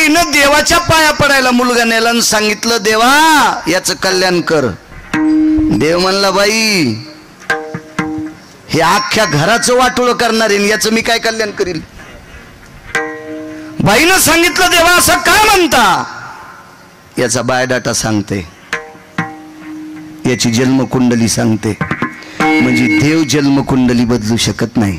बाईनं देवाच्या पाया पडायला मुलगा नेला आणि सांगितलं देवा याचं कल्याण कर. देव म्हणला बाई हे अख्ख्या घराचं वाटोळं करणार आहे, याचं मी काय कल्याण करील. बाईनं सांगितलं देवा असं काय म्हणता. याचा बायोडाटा सांगते, याची जन्मकुंडली सांगते. म्हणजे देव जन्मकुंडली बदलू शकत नाही,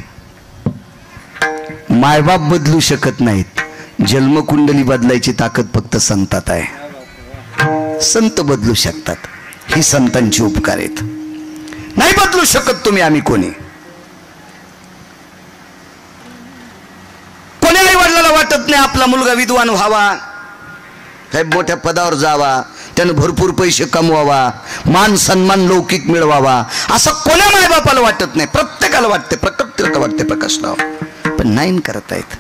मायबाप बदलू शकत नाहीत. जन्मकुंडली बदलायची ताकद फक्त संतात आहे. संत बदलू शकतात, ही संतांची उपकार आहेत. नाही बदलू शकत तुम्ही आम्ही कोणी. कोणी आई वडिलाला वाटत नाही आपला मुलगा विद्वान व्हावा, साहेब मोठ्या पदावर जावा, त्यानं भरपूर पैसे कमवावा, मान सन्मान लौकिक मिळवावा, असं कोण्या मायबापाला वाटत नाही. प्रत्येकाला वाटते, प्रकट वाटते प्रकाशराव, पण नाही करता येत.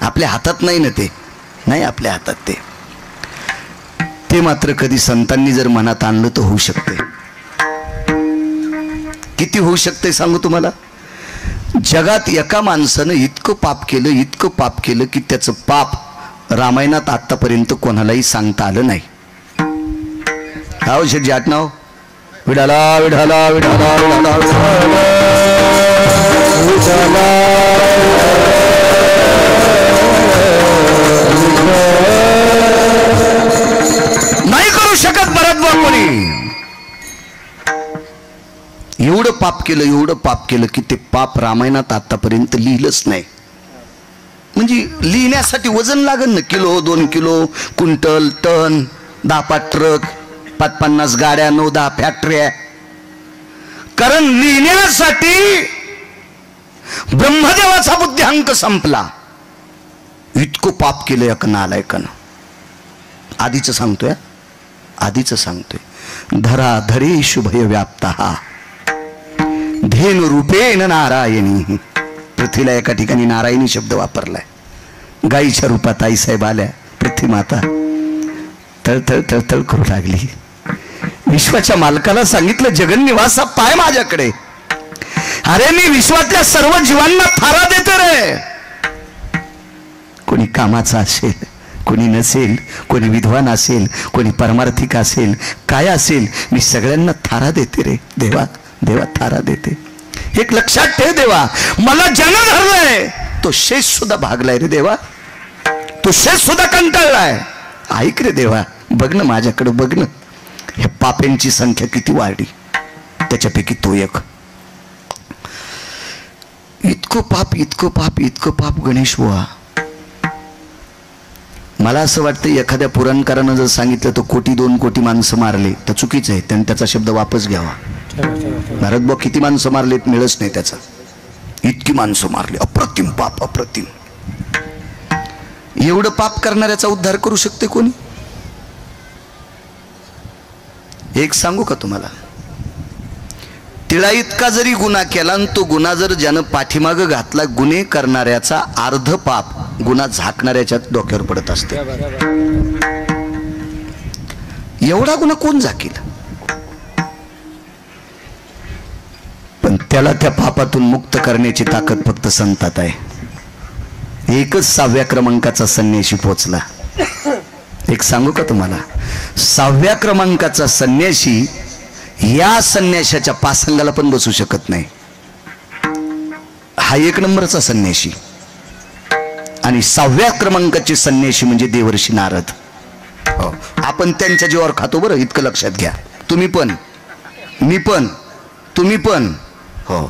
आपल्या हातात नाही ना ते, नाही आपल्या हातात ते मात्र कधी संतांनी जर मनात आणलं तर होऊ शकते. किती होऊ शकते सांगू तुम्हाला. जगात एका माणसानं इतकं पाप केलं की त्याचं पाप रामायणात आतापर्यंत कोणालाही सांगता आलं नाही. शेठजी आठनाव विडाला विडाला विडाला विडाला विडाला नाही करू शकत भरत कोणी. एवढं पाप केलं की ते पाप रामायणात आतापर्यंत लिहिलंच नाही. म्हणजे लिहिण्यासाठी वजन लागेल ना, kilo 2 kilo, quintal, ton, 10-5 truck, 50 गाड्या, 9-10 फॅक्टऱ्या. कारण लिहिण्यासाठी ब्रह्मदेवाचा बुद्ध्यांक संपला. इतकं पाप केलं या नालायकानं. आधीच सांगतोय धरा धरे शुभय व्याप्ता धेनु रूपेण नारायणी. पृथ्वीला एका ठिकाणी नारायणी शब्द वापरलाय. गाईच्या रूपात आई साहेब आल्या, पृथ्वी माता तळतळ तळतळ करू लागली. विश्वाच्या मालकाला सांगितलं जगन्निवासा पाय माझ्याकडे. अरे मी विश्वातल्या सर्व जीवांना थारा देतो रे. कोणी कामाचा असेल, कोणी नसेल, कोणी विद्वान असेल, कोणी परमार्थिक असेल, काय असेल, मी सगळ्यांना थारा देते रे. देवा थारा देते. एक लक्षात ठेव देवा, मला ज्यानं धरलंय तो शेष सुद्धा भागलाय रे देवा, तो शेष सुद्धा कंटाळलाय. ऐक रे देवा, बघ ना माझ्याकडे, बघ ना ह्या पाप्यांची संख्या किती वाढली, त्याच्यापैकी तो एक. इतकं पाप गणेश बुवा. मला असं वाटतं एखाद्या पुराणकारानं जर सांगितलं तर 1-2 कोटी माणसं मारले तर चुकीचं आहे, त्यांनी त्याचा शब्द वापस घ्यावा. भारत भाऊ किती माणसं मारलेत मिळच नाही त्याचा. इतकी माणसं मारली, अप्रतिम पाप, अप्रतिम. एवढं पाप करणाऱ्याचा उद्धार करू शकते कोणी. एक सांगू का तुम्हाला, तिळा इतका जरी गुन्हा केला आणि तो गुन्हा जर ज्यानं पाठीमागं घातला, गुन्हे करणाऱ्याचा अर्ध पाप गुन्हा झाकणाऱ्याच्या डोक्यावर पडत असते. एवढा गुन्हा कोण झाकील. पण त्याला त्या पापातून मुक्त करण्याची ताकद फक्त संतात आहे. एकच 6व्या क्रमांकाचा संन्यासी पोचला. एक सांगू का तुम्हाला, 6व्या क्रमांकाचा संन्यासी या संन्याशाच्या पासंगाला पण बसू शकत नाही. हा 1 नंबरचा संन्यासी. आणि 6व्या क्रमांकाचे संन्यासी म्हणजे देवर्षी नारद. हो, आपण त्यांच्या जीवावर खातो बरं, इतकं लक्षात घ्या. तुम्ही पण, मी पण, तुम्ही पण. हो,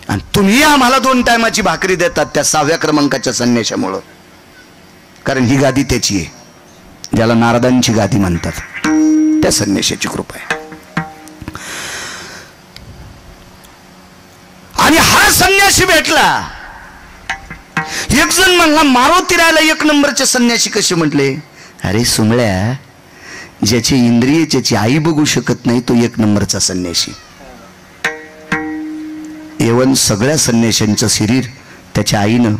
आणि तुम्ही आम्हाला 2 टायमाची भाकरी देतात त्या 6व्या क्रमांकाच्या संन्याशामुळं. कारण ही गादी त्याची आहे, ज्याला नारदांची गादी म्हणतात, त्या संन्याशाची कृपा आहे. आणि हा संन्यासी भेटला. एक जण म्हणला मारुतीरायला 1 नंबरचे संन्यासी कसे म्हटले. अरे सुमळ्या, ज्याची इंद्रिय ज्याची आई बघू शकत नाही तो 1 नंबरचा संन्यासी. एवन सगळ्या संन्याशांचं शरीर त्याच्या आईनं,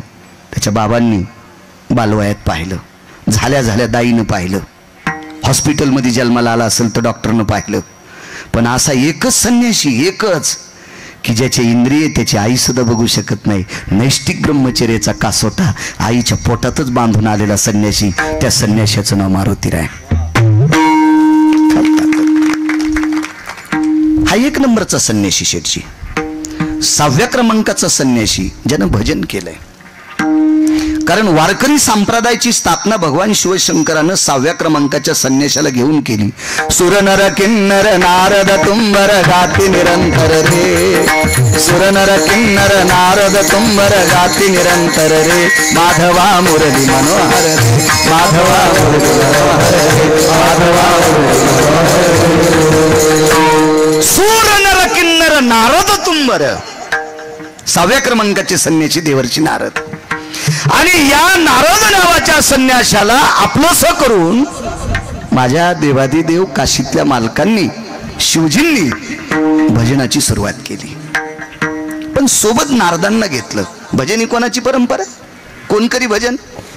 त्याच्या बाबांनी बालवयात पाहिलं, झाल्या दाईनं पाहिलं, हॉस्पिटलमध्ये जन्माला आला असेल तर डॉक्टरनं पाहिलं. पण असा एकच संन्यासी, एकच, की ज्याचे इंद्रिय त्याची आई सुद्धा बघू शकत नाही, नैष्टिक ब्रह्मचर्याचा कासोटा आईच्या पोटातच बांधून आलेला संन्यासी, त्या संन्याशाचं नाव मारुतीराय. हा 1 नंबरचा संन्यासी शेठजी. 6व्या क्रमांकाचा संन्यासी ज्यानं भजन केलंय. कारण वारकरी संप्रदायाची स्थापना भगवान शिवशंकरानं 6व्या क्रमांकाच्या संन्याशाला घेऊन केली. सुरनर किन्नर नारद तुंबर गाती निरंतर रे, सुरनर किन्नर नारद तुंबर गाती निरंतर रे, माधवा मुरली मनोहर रे, माधवा मुरली मनोहर रे, माधवा मुरली मनोहर रे. सुरनर किन्नर नारद तुंबर, 6व्या क्रमांकाचे संन्यासी देवर्षी नारद. आणि या नारद नावाच्या संन्याशाला आपलंसं करून माझ्या देवादिदेव काशीतल्या मालकांनी, शिवजींनी भजनाची सुरुवात केली. पण सोबत नारदांना घेतलं. भजनी कोणाची परंपरा? कोण करी भजन?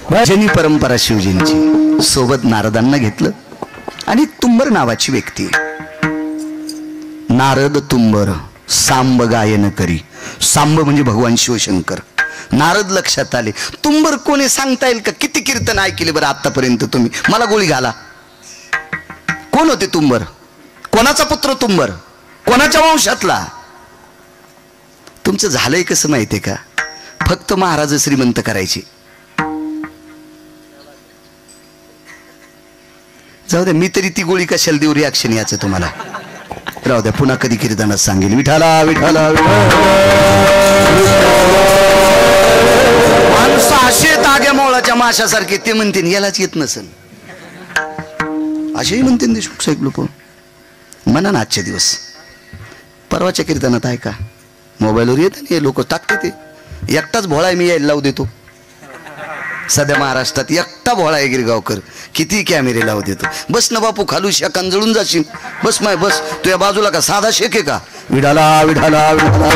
भजनी परंपरा शिवजींची. सोबत नारदांना घेतलं. आणि तुंबर नावाची व्यक्ती, नारद तुंबर सांब गायन करी. सांब म्हणजे भगवान शिवशंकर. नारद लक्षात आले. तुंबर कोणी सांगता येईल का? किती कीर्तन ऐकले बरं आतापर्यंत तुम्ही? मला गोळी घाला. कोण होते तुंबर? कोणाचा पुत्र तुंबर? कोणाच्या वंशातला? तुमचं झालंय कसं माहितीये का? फक्त महाराज श्रीमंत करायचे. जाऊ द्या, मी तरी ती गोळी कशाला देऊ? रिॲक्शन याचं तुम्हाला राहू द्या. पुन्हा कधी कीर्तनात सांगेल विठाला विठाला. माणसं असे ताग्या मोळाच्या माशासारखे, ते म्हणतील यालाच येत नसेल, असेही म्हणतील देशमुख साहेब लोक. म्हणा ना आजचे दिवस. परवाच्या कीर्तनात आहे का? मोबाईलवर येत नाही लोक टाकते. ते एकटाच भोळा आहे, मी यायला लावू देतो. सध्या महाराष्ट्रात एकटा भोळा आहे गिरगावकर. किती कॅमेरे लावू देतो. बस ना बापू, खालू शेकान जळून जाशील. बस माय बस. तुझ्या बाजूला का साधा शेक आहे का? विडाला विडाला विडाला.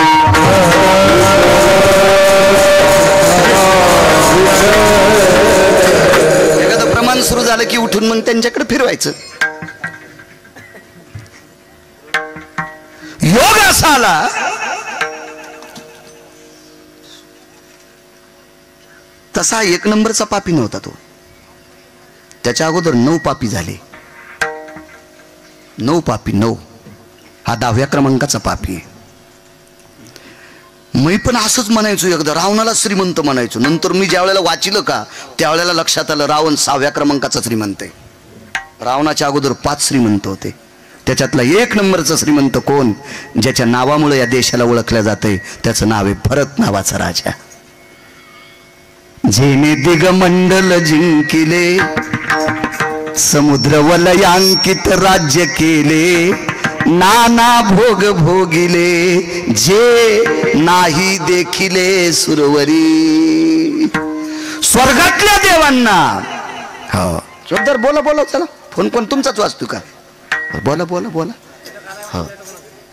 एखादं प्रमाण सुरू झालं की उठून मग त्यांच्याकडे फिरवायचं. योग असा आला, तसा 1 नंबरचा पापी नव्हता तो. त्याच्या अगोदर 9 पापी झाले. 9 पापी, 9. हा 10व्या क्रमांकाचा पापी आहे. मी पण असंच म्हणायचो एकदा, रावणाला श्रीमंत म्हणायचो. नंतर मी ज्या वेळेला वाचिलं का त्यावेळेला लक्षात आलं रावण 6व्या क्रमांकाचा श्रीमंत आहे. रावणाच्या अगोदर 5 श्रीमंत होते. त्याच्यातला 1 नंबरचा श्रीमंत कोण? ज्याच्या नावामुळे या देशाला ओळखल्या जाते, त्याचं नाव आहे भरत नावाचा राजा. जेने दिगमंडल जिंकिले, समुद्र वलयांकित राज्य केले, नाना भोग भोगिले, जे नाही देखिले सुरवरी. स्वर्गातल्या देवांना. हो जोरदार बोला बोला. चला फोन कोण तुमचाच वाचतो का? बोला बोला बोला. हो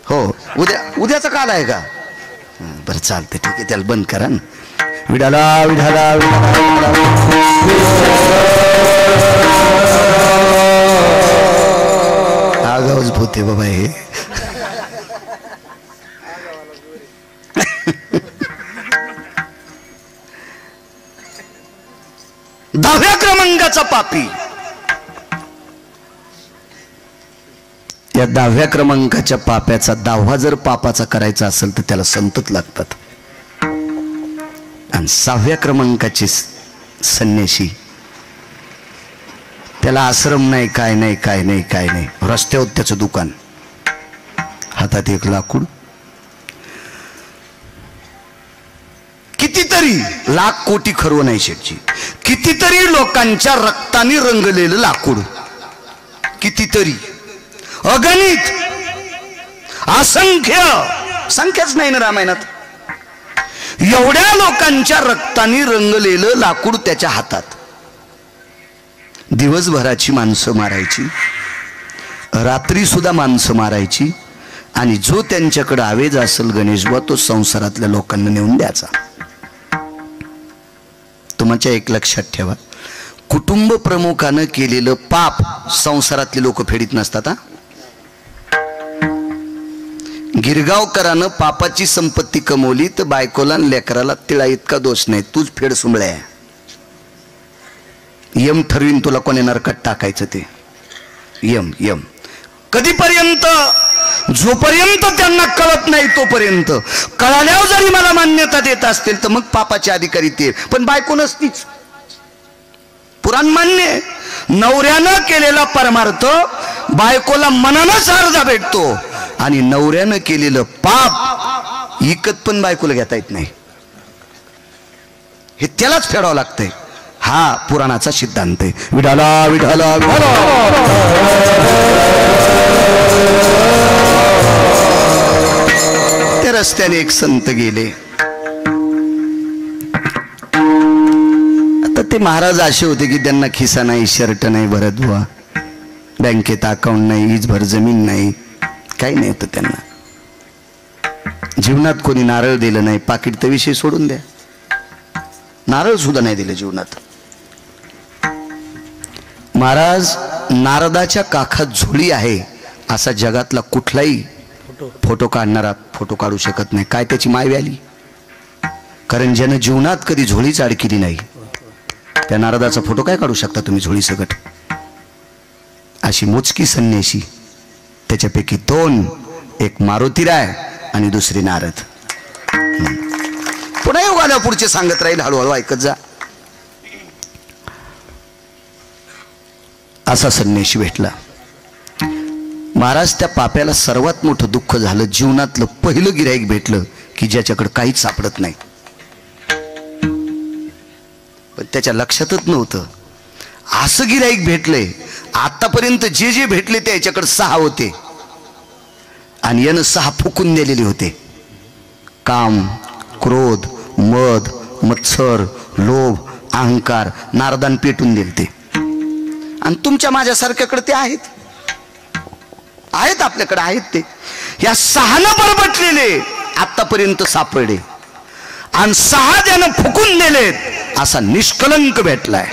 हो उद्याचा काल आहे का? बरं चालतं ठीक आहे, त्याला बंद करा ना. विडाला विडाला आगाऊच भूते बाबा हे. दहाव्या क्रमांकाचा पापी. या 10व्या क्रमांकाच्या पाप्याचा 10वा जर पापाचा करायचा असेल तर त्याला संतत लागतात. आणि 6व्या क्रमांकाचे संन्यासी, त्याला आश्रम नाही, काय नाही काय नाही काय नाही. रस्त्यावर त्याचं दुकान, हातात 1 लाकूड. कितीतरी लाख कोटी खरव नाही शेठची. कितीतरी लोकांच्या रक्ताने रंगलेलं लाकूड. कितीतरी, अगणित, असंख्य, संख्याच नाही ना रामायणात. एवढ्या लोकांच्या रक्ताने रंगलेलं लाकूड त्याच्या हातात. दिवसभराची माणसं मारायची, रात्री सुद्धा माणसं मारायची. आणि जो त्यांच्याकडे आवेज असेल गणेशबा, तो संसारातल्या लोकांना नेऊन द्यायचा. तुमच्या एक लक्षात ठेवा, कुटुंब प्रमुखानं केलेलं पाप संसारातले लोक फेडीत नसतात. गिरगावकरानं पापाची संपत्ती कमवली तर बायकोला आणि लेकराला तिळा इतका दोष नाही. तूच फेड सुंबळ्या. यम ठरवीन तुला कोणी नरकात टाकायचं ते. यम यम कधीपर्यंत? जोपर्यंत त्यांना कळत नाही तोपर्यंत. कळाल्यावर जरी मला मान्यता देत असतील तर मग पापाचे अधिकारी ते, पण बायको नसतीच. पुराण मान्य. नवऱ्यानं केलेला परमार्थ बायकोला मनानच अर्धा भेटतो आणि नवऱ्यानं केलेलं पाप इकत पण बायकोला घेता येत नाही. हे त्यालाच फेडावं लागतंय. हा पुराणाचा सिद्धांत आहे. विठाला विठाला विठाला. त्या रस्त्याने एक संत गेले. आता ते महाराज असे होते की त्यांना खिसा नाही, शर्ट नाही भरत बुवा, बँकेत अकाउंट नाही, हीजभर जमीन नाही, काही नाही होतं त्यांना. जीवनात कोणी नारळ दिलं नाही. पाकिट तर विषय सोडून द्या, नारळ सुद्धा नाही दिलं जीवनात. महाराज नारदाच्या काखात झोळी आहे असा जगातला कुठलाही फोटो काढणारा फोटो काढू शकत नाही. काय त्याची माय व्याली? कारण ज्यानं जीवनात कधी झोळीच अडकिली नाही त्या नारदाचा फोटो काय काढू शकता तुम्ही झोळी सकट? अशी मोजकी संन्यासी, त्याच्यापैकी दोन, एक मारुतीराय आणि दुसरी नारद. पुन्हा योग आल्या पुढचे सांगत राहील, हळूहळू ऐकत जा. असा संन्यासी भेटला. महाराज त्या पाप्याला सर्वात मोठं दुःख झालं. जीवनातलं पहिलं गिऱ्हाईक भेटलं की ज्याच्याकडे काहीच सापडत नाही. पण त्याच्या लक्षातच नव्हतं असं गिऱ्हाईक भेटलंय. आतापर्यंत जे जे भेटले ते याच्याकडे 6 होते आणि यानं 6 फुकून दिलेले होते. काम, क्रोध, मद, मत्सर, लोभ, अहंकार नारदान पेटून दिले ते. आणि तुमच्या माझ्यासारख्याकडे ते आहेत, आपल्याकडे आहेत ते. या 6नं बरबटलेले आतापर्यंत सापडले आणि 6 ज्यानं फुकून दिलेत असा निष्कलंक भेटलाय.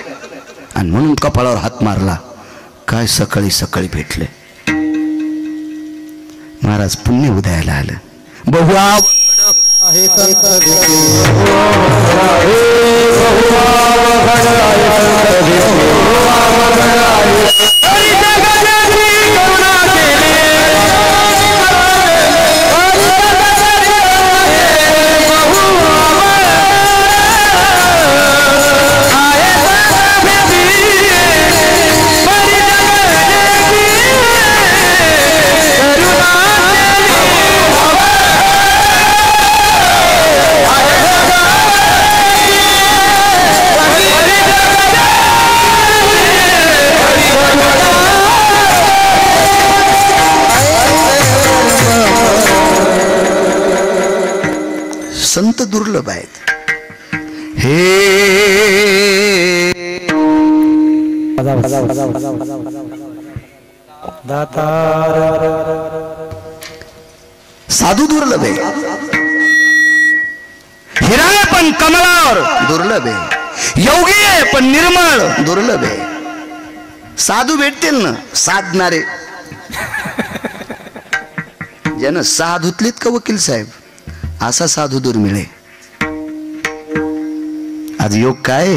आणि म्हणून कपाळावर हात मारला. काय सकाळी सकाळी भेटले. महाराज पुण्य उदयाला आलं. बहुआ संत दुर्लभ आहेत. हे साधू दुर्लभ आहे. हिरा आहे पण कमलावर दुर्लभ आहे. योगी आहे पण निर्मळ दुर्लभ आहे. साधू भेटतील ना साधणारे. ज्यानं 6 धुतलीत का वकील साहेब असा साधू दुर्मिळ आहे. आज योग काय?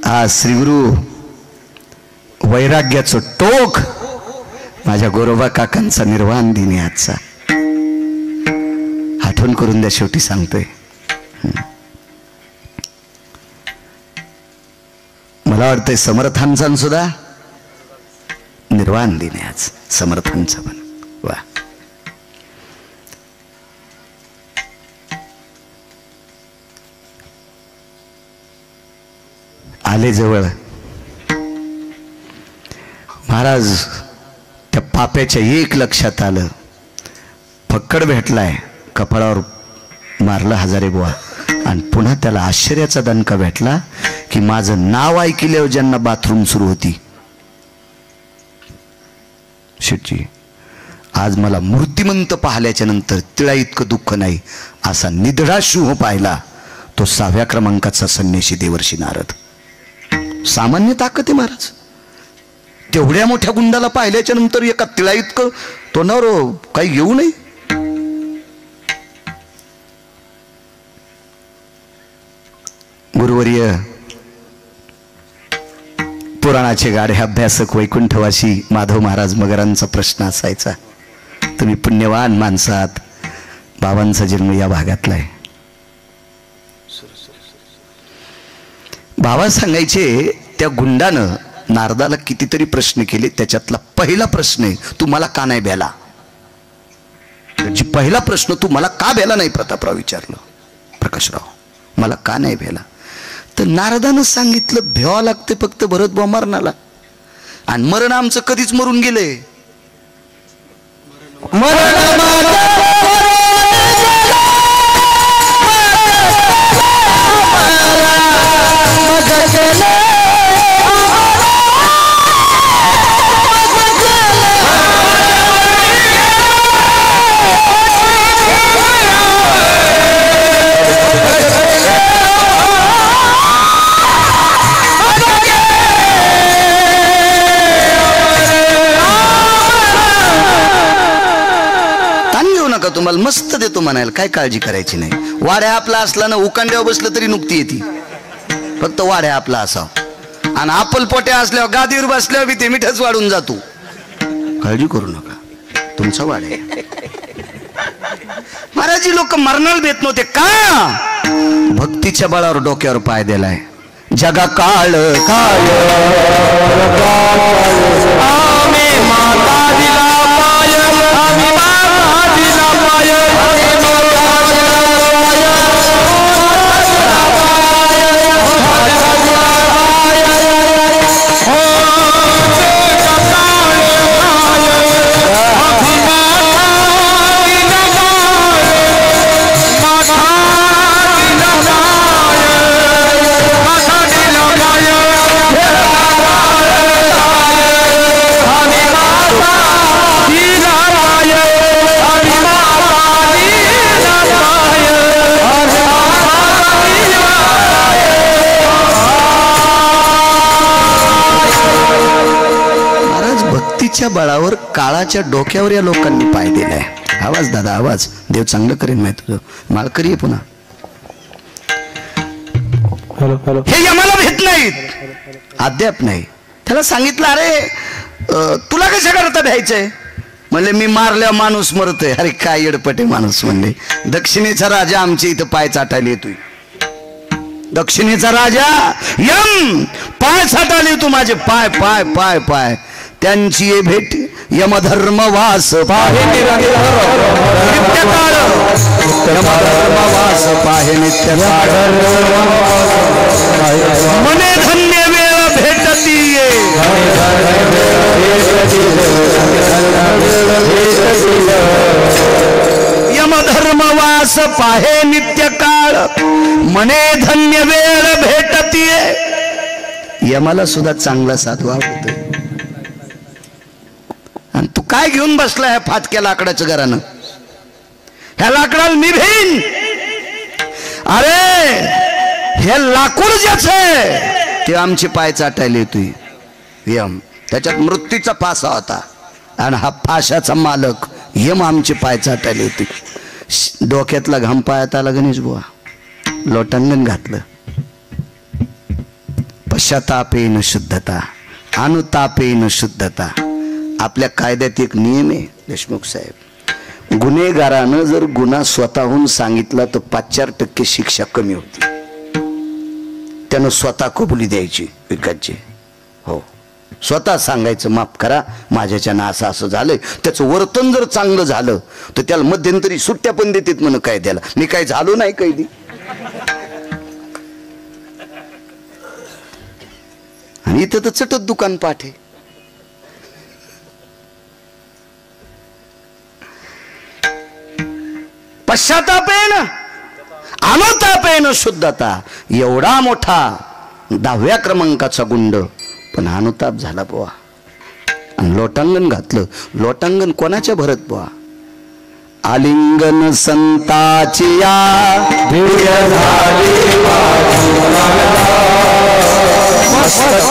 आज श्री गुरु वैराग्याचं टोक माझ्या गोरोबा काकांचा निर्वाण दिन आहे आजचा. आठवण करून द्या, शेवटी सांगतोय. मला वाटतंय समर्थांचा सुद्धा निर्वाण दिन आहे आज. समर्थांचा पण वा. आले जवळ. महाराज त्या पाप्याच्या एक लक्षात आलं. फक्कड भेटलाय, कपाळावर मारलं हजारे बुवा. आणि पुन्हा त्याला आश्चर्याचा दणका भेटला की माझं नाव ऐकल्यावर ज्यांना बाथरूम सुरू होती, शेटजी आज मला मूर्तिमंत पाहिल्याच्या नंतर तिळा इतकं दुःख नाही असा निधडा शुभ पाहिला तो 6व्या क्रमांकाचा संन्यासी देवर्षी नारद. सामान्य ताकद आहे महाराज. तेवढ्या मोठ्या गुंडाला पाहिल्याच्या नंतर एका तिळा इतकं तोंडावर काही येऊ नये. गुरुवर्य, पुराणाचे गाढे अभ्यासक वैकुंठवासी माधव महाराज मगरांचा प्रश्न असायचा, तुम्ही पुण्यवान माणसात, बाबांचा जन्म या भागातला आहे. बाबा सांगायचे त्या गुंडानं नारदाला कितीतरी प्रश्न केले, त्याच्यातला पहिला प्रश्न आहे, तू मला का नाही भ्याला. पहिला प्रश्न, तू मला का भ्याला नाही प्रतापराव विचारलं, प्रकाशराव मला का नाही भ्याला. तर नारदानं सांगितलं भ्यावं लागते फक्त भरतभाऊ मरणाला, आणि मरण आमचं कधीच मरून गेलंय. तुम्हाला मस्त देतो म्हणायला, काय काळजी करायची नाही. वाड्या आपला असला ना, उकांड्यावर बसलं तरी नुकती येते, फक्त वाड्या आपला असावं. आणि आपल पोट्या असल्यावर गादीवर बसल्यावर बी ते मिठच वाढून जातो. काळजी करू नका, तुमचा वाड्या. महाराज लोक मरणाला भेट नव्हते का, भक्तीच्या बळावर डोक्यावर पाय दिलाय. जगा काळ काळ बळावर काळाच्या डोक्यावर या लोकांनी पाय दिलाय. आवाज दादा आवाज, देव चांगलं करेन माहिती तुझं, माळकरी आहे पुन्हा. हे आम्हाला भेट नाहीत, अद्याप नाही. त्याला सांगितलं अरे तुला कशा करता भ्यायचंय, म्हणले मी मारल्या माणूस मरतोय. अरे काय येडपटे माणूस म्हणले, दक्षिणेचा राजा आमच्या इथं पाय चाटायला येतोय. दक्षिणेचा राजा यम पाय चाटायला येतो माझे, पाय पाय पाय पाय. त्यांची ये भेट यमधर्मवास पाहे नित्यकाळ, यमधर्मवास पाहे नित्यकाळ. मने धन्य वेळ भेटतीये, यमधर्मवास पाहे नित्यकाळ. मने धन्य वेळ भेटतीये. यमाला सुद्धा चांगला साधू आवडतो. आणि तू काय घेऊन बसला ह्या फाटक्या लाकडाच्या घरानं, ह्या लाकडाला मी भिन. अरे हे लाकूड ज्याचं आहे ते आमचे पाय चाटायला येतोय. यम त्याच्यात मृत्यूचा फासा होता, आणि हा फाशाचा मालक यम आमचे पाय चाटायला येतोय. डोक्यातला घाम पायात आला गणेश बुवा, लोटांगण घातलं. पश्चातापेन शुद्धता, अनुतापेन शुद्धता. आपल्या कायद्यात एक नियम आहे देशमुख साहेब, गुन्हेगारानं जर गुन्हा स्वतःहून सांगितला तर 5-4% शिक्षा कमी होती. त्यानं स्वतः कबुली द्यायची विकासची. हो, स्वतः सांगायचं माफ करा माझ्याच्यानं असं असं झालंय. त्याचं वर्तन जर चांगलं झालं तर त्याला मध्यंतरी सुट्ट्या पण देतात म्हणून कायद्याला. मी काय झालो नाही कैदी. आणि इथं तर चटत दुकान पाठ आहे. पश्चातापेन अनुतापेन शुद्धता. एवढा मोठा 10व्या क्रमांकाचा गुंड, पण अनुताप झाला बुवा, आणि लोटांगण घातलं. लोटांगण कोणाच्या भरत बुवा, आलिंगन संताची या मस्तक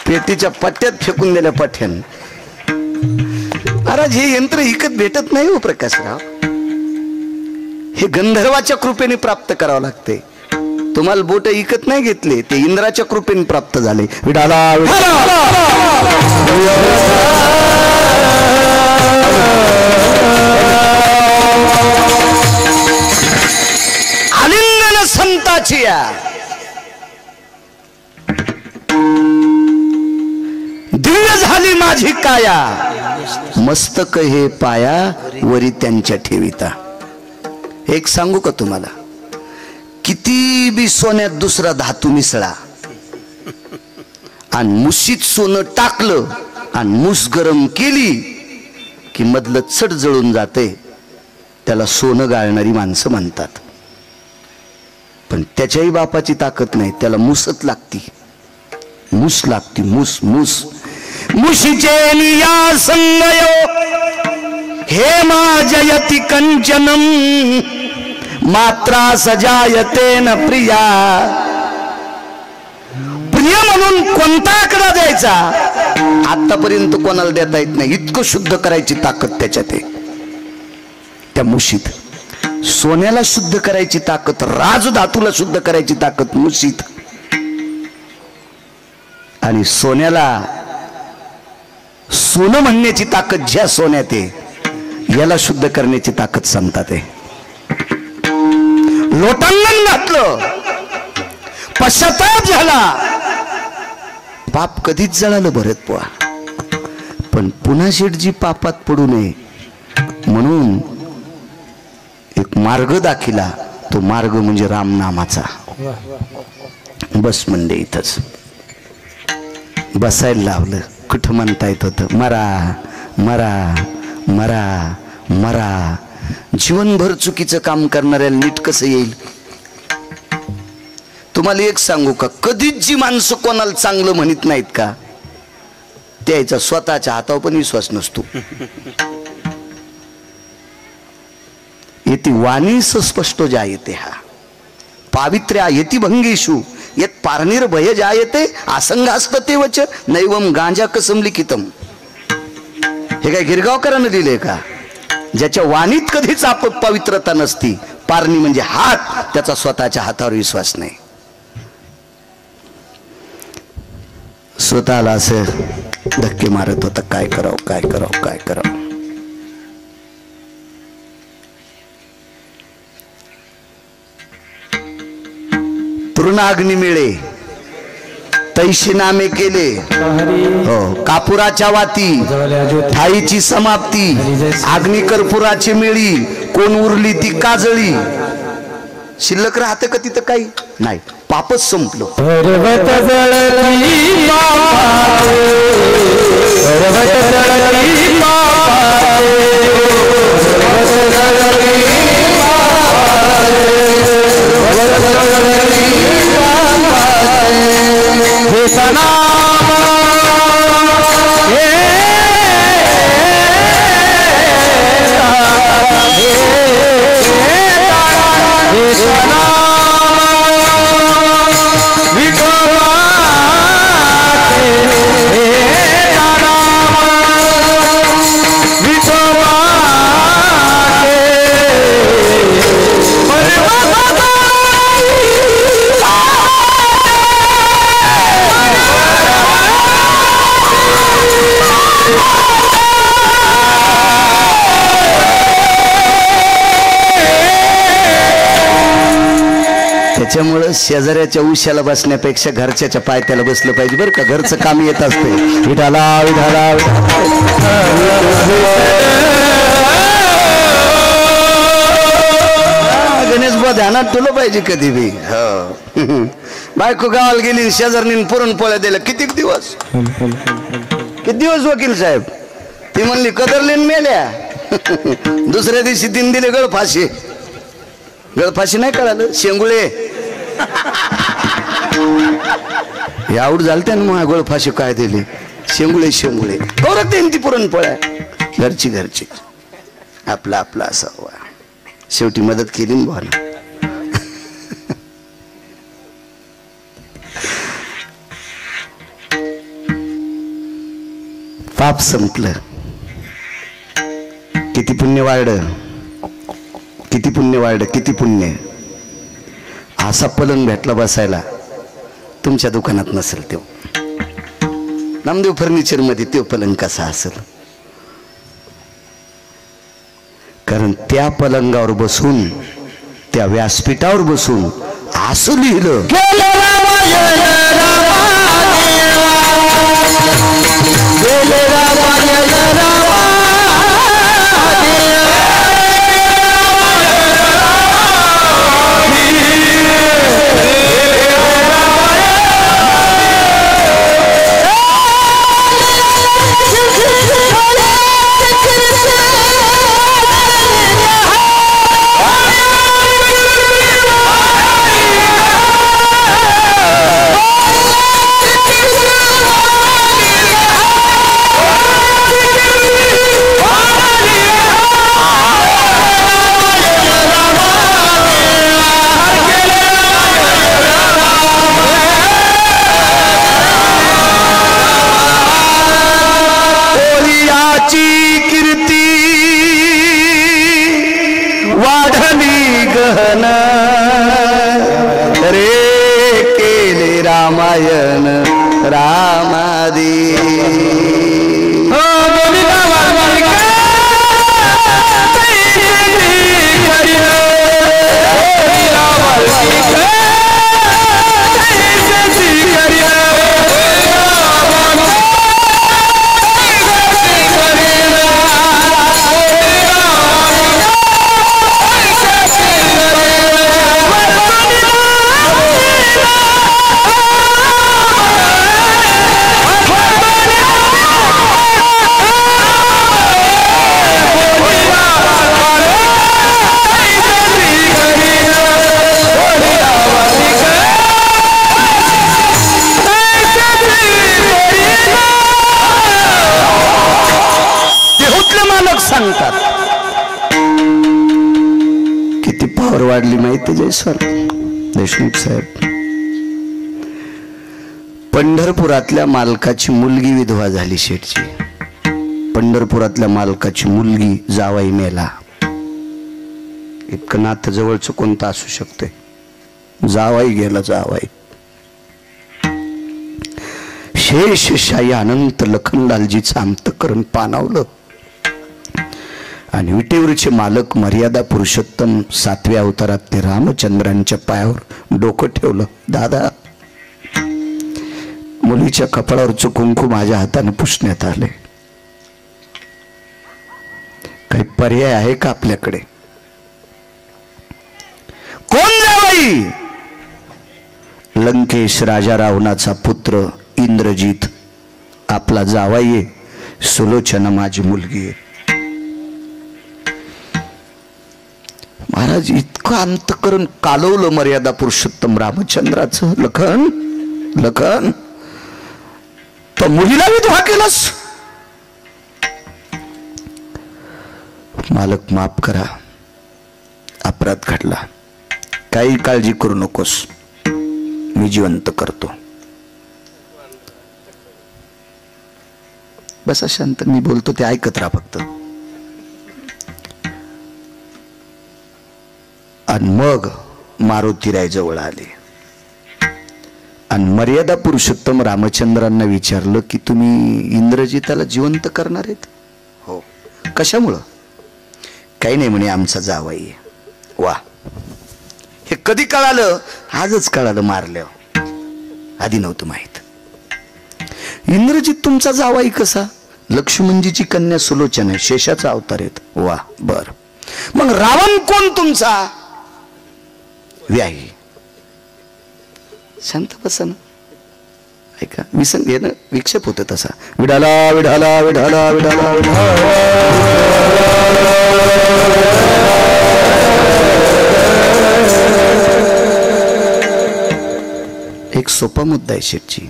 पेटीच्या पट्ट्यात फेकून दिल्या पठ्यान. महाराज हे यंत्र विकत भेटत नाही हो प्रकाशराव, हे गंधर्वाच्या कृपेने प्राप्त करावं लागते. तुम्हाला बोट विकत नाही घेतले, ते इंद्राच्या कृपेने प्राप्त झाले. विडाला आलिंगन संताची या दिव्य झाली माझी काया, मस्तक हे पाया वरी त्यांच्या ठेविता. एक सांगू का तुम्हाला, किती बी सोन्यात दुसरा धातू मिसळा आणि मुशीत सोनं टाकलं आणि मुस गरम केली की मधलं चट जळून जाते. त्याला सोनं गाळणारी माणसं म्हणतात. पण त्याच्याही बापाची ताकद नाही, त्याला मुसत लागती, मुस लागती, मुस मुस. मुशीचे निया संगयो हे माजयति कंचनम मात्रा सजायते न प्रिया. प्रिय म्हणून कोणता आकडा द्यायचा आतापर्यंत कोणाला देता येत नाही. इतकं शुद्ध करायची ताकद त्याच्यात आहे त्या मुशीत. सोन्याला शुद्ध करायची ताकद, राजधातूला शुद्ध करायची ताकद मुशीत. आणि सोन्याला सोनं म्हणण्याची ताकद ज्या सोन्यात आहे, याला शुद्ध करण्याची ताकद संतात आहे. लोटांगण घातलं, पश्चाताप झाला, पाप कधीच जळालं भरत पोहा. पण पुन्हा शेठजी पापात पडू नये म्हणून एक मार्ग दाखिला. तो मार्ग म्हणजे रामनामाचा. बस म्हणले इथंच बसायला लावलं. कुठं म्हणता येत होतं मरा मरा मरा मरा. जीवनभर चुकीचं काम करणाऱ्याला नीट कसं येईल. तुम्हाला एक सांगू का, कधीच जी माणसं कोणाला चांगलं म्हणत नाहीत का, त्याचा स्वतःच्या हातावर पण विश्वास नसतो. येती वाणी सुस्पष्ट जायते हा पावित्र्या येती भंगेशु यत पारणीर भय जायते आसंगास्तते वच नैवम गांजा कसम लिखितम. हे काय गिरगावकरांना दिले का? ज्याच्या वाणीत कधीच पवित्रता नसती. पारणी म्हणजे हात, त्याचा स्वतःच्या हातावर विश्वास नाही. स्वतःला असं धक्के मारत होता, काय करावं काय करावं काय करावं. तृणाग्नी मिळे तैशी नामे केले, हो कापुराच्या वाती थाईची समाप्ती. अग्नी कर्पुराची मिळी कोण उरली ती काजळी. शिल्लक राहते का तिथं काही नाही, पापच संपलं. त्याच्यामुळं शेजाऱ्याच्या उशाला बसण्यापेक्षा घरच्याच्या पायथ्याला बसलं पाहिजे बरं का. घरचं काम येत असते. विठाला विठाला गणेश बुवा ध्यानात ठेवलं पाहिजे कधी बी. हो बायको गावाला गेली, शेजारनी पुरणपोळ्या दिल्या. किती दिवस वकील साहेब. ती म्हणली कदरलीन मेल्या. दुसऱ्या दिवशी तीन दिले गळफाशी. गळफाशी नाही कळालं, शेंगुळे यावड झालते ना मग. गळफाशी काय दिली, शेंगुळे शेंगुळे गौरव देईन ती पुरणपोळ्या. घरची घरची आपला आपला असावा. शेवटी मदत केली ना भावना. पाप संपलं. किती पुण्य वाढलं, किती पुण्य वाढलं, किती पुण्य. असा पलंग भेटला बसायला तुमच्या दुकानात नसेल. तो नामदेव फर्निचर मध्ये तो पलंग कसा असेल. कारण त्या पलंगावर बसून, त्या व्यासपीठावर बसून असं लिहिलं, रामायण रामादी. सांगतात किती पावर वाढली माहिती जयस्वाल देशमुख साहेब. पंढरपुरातल्या मालकाची मुलगी विधवा झाली शेठची. पंढरपुरातल्या मालकाची मुलगी जावाई मेला. इतकं नातं जवळचं कोणतं असू शकते. जावाई गेला, जावाई. शेषशाही अनंत लखनलालजीचं अंतःकरण पाणावलं आणि विटेवरचे मालक मर्यादा पुरुषोत्तम 7व्या अवतारात ते रामचंद्रांच्या पायावर डोकं ठेवलं. दादा, मुलीच्या कपाळावरचं कुंकू माझ्या हाताने पुसण्यात आले. काही पर्याय आहे का आपल्याकडे? कोण जावई? लंकेश राजा रावणाचा पुत्र इंद्रजित आपला जावाई आहे. सुलोचना माझी मुलगी आहे. महाराज इतकं अंतःकरण कालवलं मर्यादा पुरुषोत्तम रामचंद्राचं. लखन, लखन, तो मुलीला विधवा केलंस. मालक माफ करा, अपराध घडला. काही काळजी करू नकोस, मी जिवंत करतो. बसा शांत, मी बोलतो ते ऐकत राहा फक्त. आणि मग मारुतीराय जवळ आले आणि मर्यादा पुरुषोत्तम रामचंद्रांना विचारलं की तुम्ही इंद्रजिताला जिवंत करणार आहेत? हो. कशामुळं? काही नाही म्हणे, आमचा जावाई आहे. वा, हे कधी कळालं? आजच कळालं मारल्यावर. आधी नव्हतं माहित. इंद्रजित तुमचा जावाई कसा? लक्ष्मणजीची कन्या सुलोचना, शेषाचा अवतार आहेत. वा, बर. मग रावण कोण तुमचा? व्याही. शांत बसा ना, ऐका. विसंग ना, विक्षेप होत तसा. विडाला विडाला विडाला विडाला विडाला. एक सोपा मुद्दा आहे शेठची.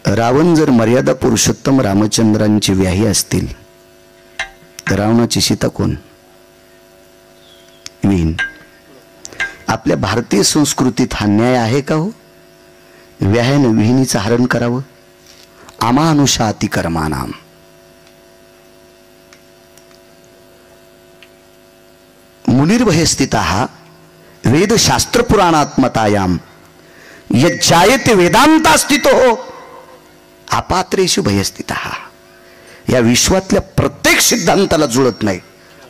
रावण जर मर्यादा पुरुषोत्तम रामचंद्रांची व्याही असतील तर रावणाची सीता कोण? विहीन. आपल्या भारतीय संस्कृतीत हा न्याय आहे का हो? व्याह्यानं विहिनीचं हरण करावं? अमानुषा अतिकर्मानाम. मुनिर्भयस्थितः वेदशास्त्रपुराणात्मतायाम यज्जायते वेदांतास्थितो अपात्रेषु भयस्थितः. या विश्वातल्या प्रत्येक सिद्धांताला जुळत नाही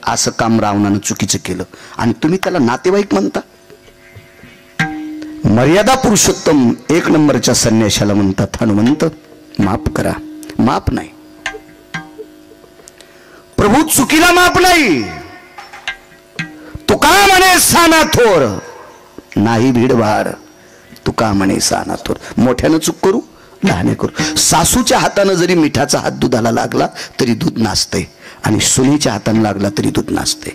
असं काम रावणानं चुकीचं केलं आणि तुम्ही त्याला नातेवाईक म्हणता. मर्यादा पुरुषोत्तम 1 नंबरच्या संन्याशाला म्हणतात हनुमंत माफ करा. माफ नाही प्रभू, चुकीला माफ नाही. तुका म्हणे साना थोर नाही भीडभाड, तुका म्हणे साना थोर. मोठ्यानं चूक करू लहाने करू. सासूच्या हातानं जरी मिठाचा हात दुधाला लागला तरी दूध नासते आणि सुनेच्या हातानं लागला तरी दूध नासते.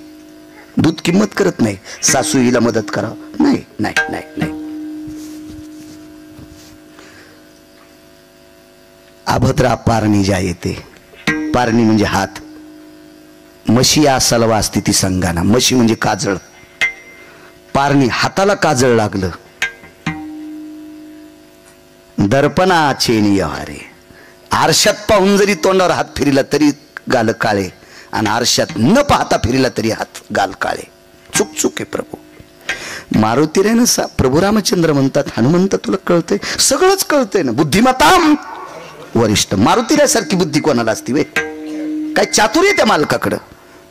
दूध किंमत करत नाही. सासू हिला मदत करा नाही नाही नाही नाही. अभद्रा पारणी ज्या येते. पारणी म्हणजे हात. म्हशी या सलवा असते ती संगाना. म्हशी म्हणजे काजळ. पारणी हाताला काजळ लागलं. दर्पणा चेनी यहारे. आरशात पाहून जरी तोंडावर हात फिरला तरी गाल काळे आणि आरशात न पाहता फिरला तरी हात गाल काळे. चुक चुक आहे प्रभू. मारुती रे ना प्रभू रामचंद्र म्हणतात हनुमंत तुला कळतंय सगळंच कळतंय ना. बुद्धिमत्ताम वरिष्ठ. मारुतीरासारखी बुद्धी कोणाला असती वे? काय चातुर्य त्या मालकाकडं.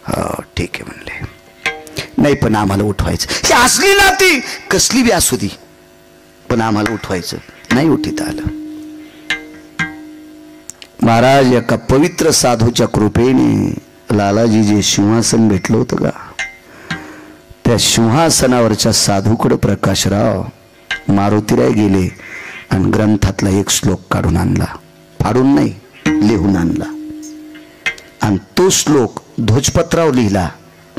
हो ठीक आहे म्हणले. नाही पण आम्हाला उठवायचं. ही असली नाती कसली बी असू दे पण आम्हाला उठवायचं. नाही उठीत आलं. महाराज एका पवित्र साधूच्या कृपेने लालाजी जे सिंहासन भेटलं होतं का त्या सिंहासनावरच्या साधूकडे प्रकाशराव मारुतीराय गेले आणि ग्रंथातला एक श्लोक काढून आणला. फाडून नाही लिहून आणला आणि तो श्लोक ध्वजपत्रावर लिहिला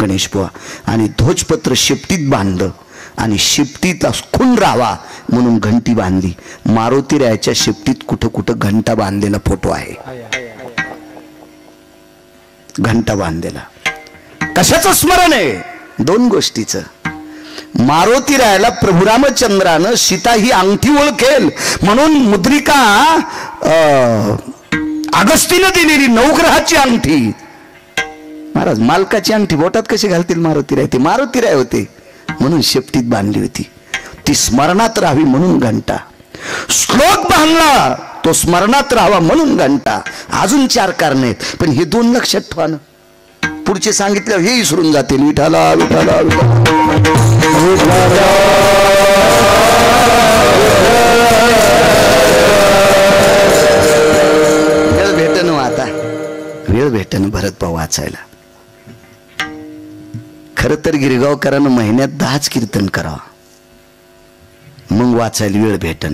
गणेश बुवा आणि ध्वजपत्र शिफ्टीत बांधलं आणि शिफ्टीत खून राहावा म्हणून घंटी बांधली. मारुतीरायाच्या शिफ्टीत कुठं कुठं घंटा बांधलेला फोटो आहे. घंटा बांधलेला कशाचं स्मरण आहे? 2 गोष्टीचं. मारुतीरायाला प्रभू रामचंद्रानं सीता ही अंगठी ओळखेल म्हणून मुद्रिका अगस्तीनं दिलेली 9 ग्रहाची अंगठी. महाराज मालकाची अंगठी बोटात कशी घालतील मारुतीराय? ते मारुतीराय होते म्हणून शेपटीत बांधली होती. ती स्मरणात राहावी म्हणून घंटा. श्लोक बांधला तो स्मरणात राहावा म्हणून घंटा. अजून 4 कारण आहेत पण हे 2 लक्षात ठेवा ना. पुढचे सांगितलं हे विसरून जातील. विठाला विठाला वेळ भेटन आता. वेळ भेटन भरत भाऊ वाचायला. खर तर गिरगावकरांना महिन्यात 10च कीर्तन करावं मग वाचायला वेळ भेटन.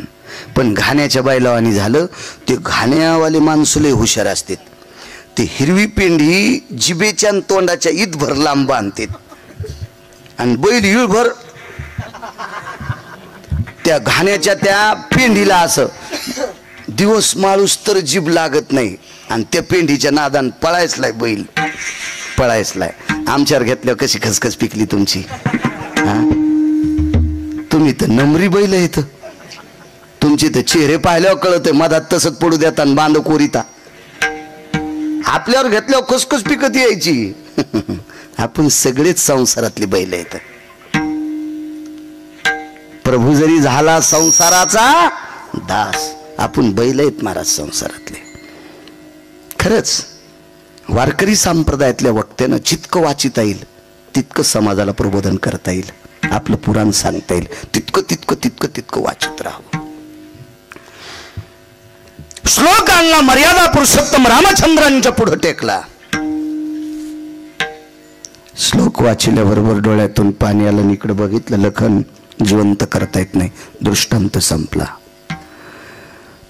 पण घाण्याच्या बैलावानी झालं. ते घाण्यावाले माणसं लय हुशार असतात. ते हिरवी पेंढी जिबेच्या तोंडाच्या ईदभर लांब बांधतात आणि बैल इळभर त्या घाण्याच्या त्या पेंढीला असं दिवस माळूस तर जीभ लागत नाही आणि त्या पेंढीच्या नादान पळायचलाय बैल पळायचलाय. आमच्यावर घेतल्यावर कशी खसखस पिकली तुमची. तुम्ही तर नमरी बैल आहेत. तुमचे तर चेहरे पाहिल्यावर कळत मधात तसंच पडू देता आणि बांध कोरिता. आपल्यावर घेतल्यावर खुसखुस पिकत यायची. आपण सगळेच संसारातले बैल आहेत. प्रभू जरी झाला संसाराचा दास आपण बैल आहेत महाराज संसारातले. खरंच वारकरी संप्रदायातल्या वक्त्यानं जितकं वाचिता येईल तितकं समाजाला प्रबोधन करता येईल. आपलं पुराण सांगता येईल तितकं तितकं तितकं तितकं वाचित राहावं. श्लोक आणला. मर्यादा पुरुषोत्तम रामचंद्रांच्या पुढे टेकला. श्लोक वाचल्याबरोबर डोळ्यातून पाणी आलं. इकडे बघितलं लखन जिवंत करता येत नाही. दृष्टांत संपला.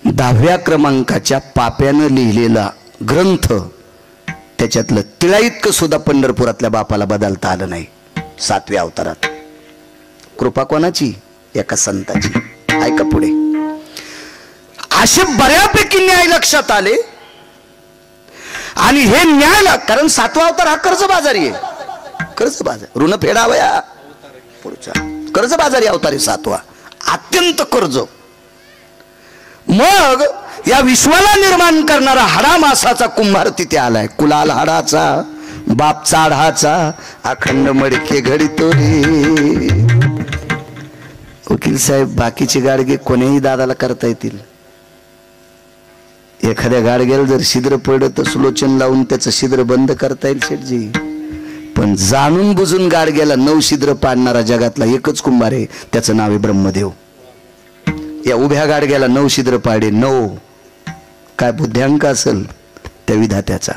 10व्या क्रमांकाच्या पाप्यानं लिहिलेला ग्रंथ त्याच्यातलं तिळा इतकं सुद्धा पंढरपुरातल्या बापाला बदलता आलं नाही. 7व्या अवतारात कृपा कोणाची? एका संताची. ऐका पुढे. असे बऱ्यापैकी न्याय लक्षात आले आणि हे न्याय कारण 7वा अवतार हा कर्जबाजारी आहे. कर्जबाजार ऋण फेडावया पुढचा कर्जबाजारी अवतार आहे 7वा. अत्यंत कर्ज. मग या विश्वाला निर्माण करणारा हाडा मासाचा कुंभार तिथे आलाय. कुलाल हाडाचा बाप चाढाचा अखंड मडके घडितो रे. वकील साहेब बाकीचे गाडगे कोणीही दादाला करता येतील. एखाद्या गाडग्याला जर छिद्र पडलं तर सुलोचन लावून त्याचं छिद्र बंद करता येईल शेठजी. पण जाणून बुजून गाडग्याला 9 छिद्र पाडणारा जगातला एकच कुंभार आहे, त्याचं नाव आहे ब्रह्मदेव. या उभ्या गाडग्याला 9 छिद्र पाडे. 9 काय बुद्ध्यांक असेल त्या विधात्याचा.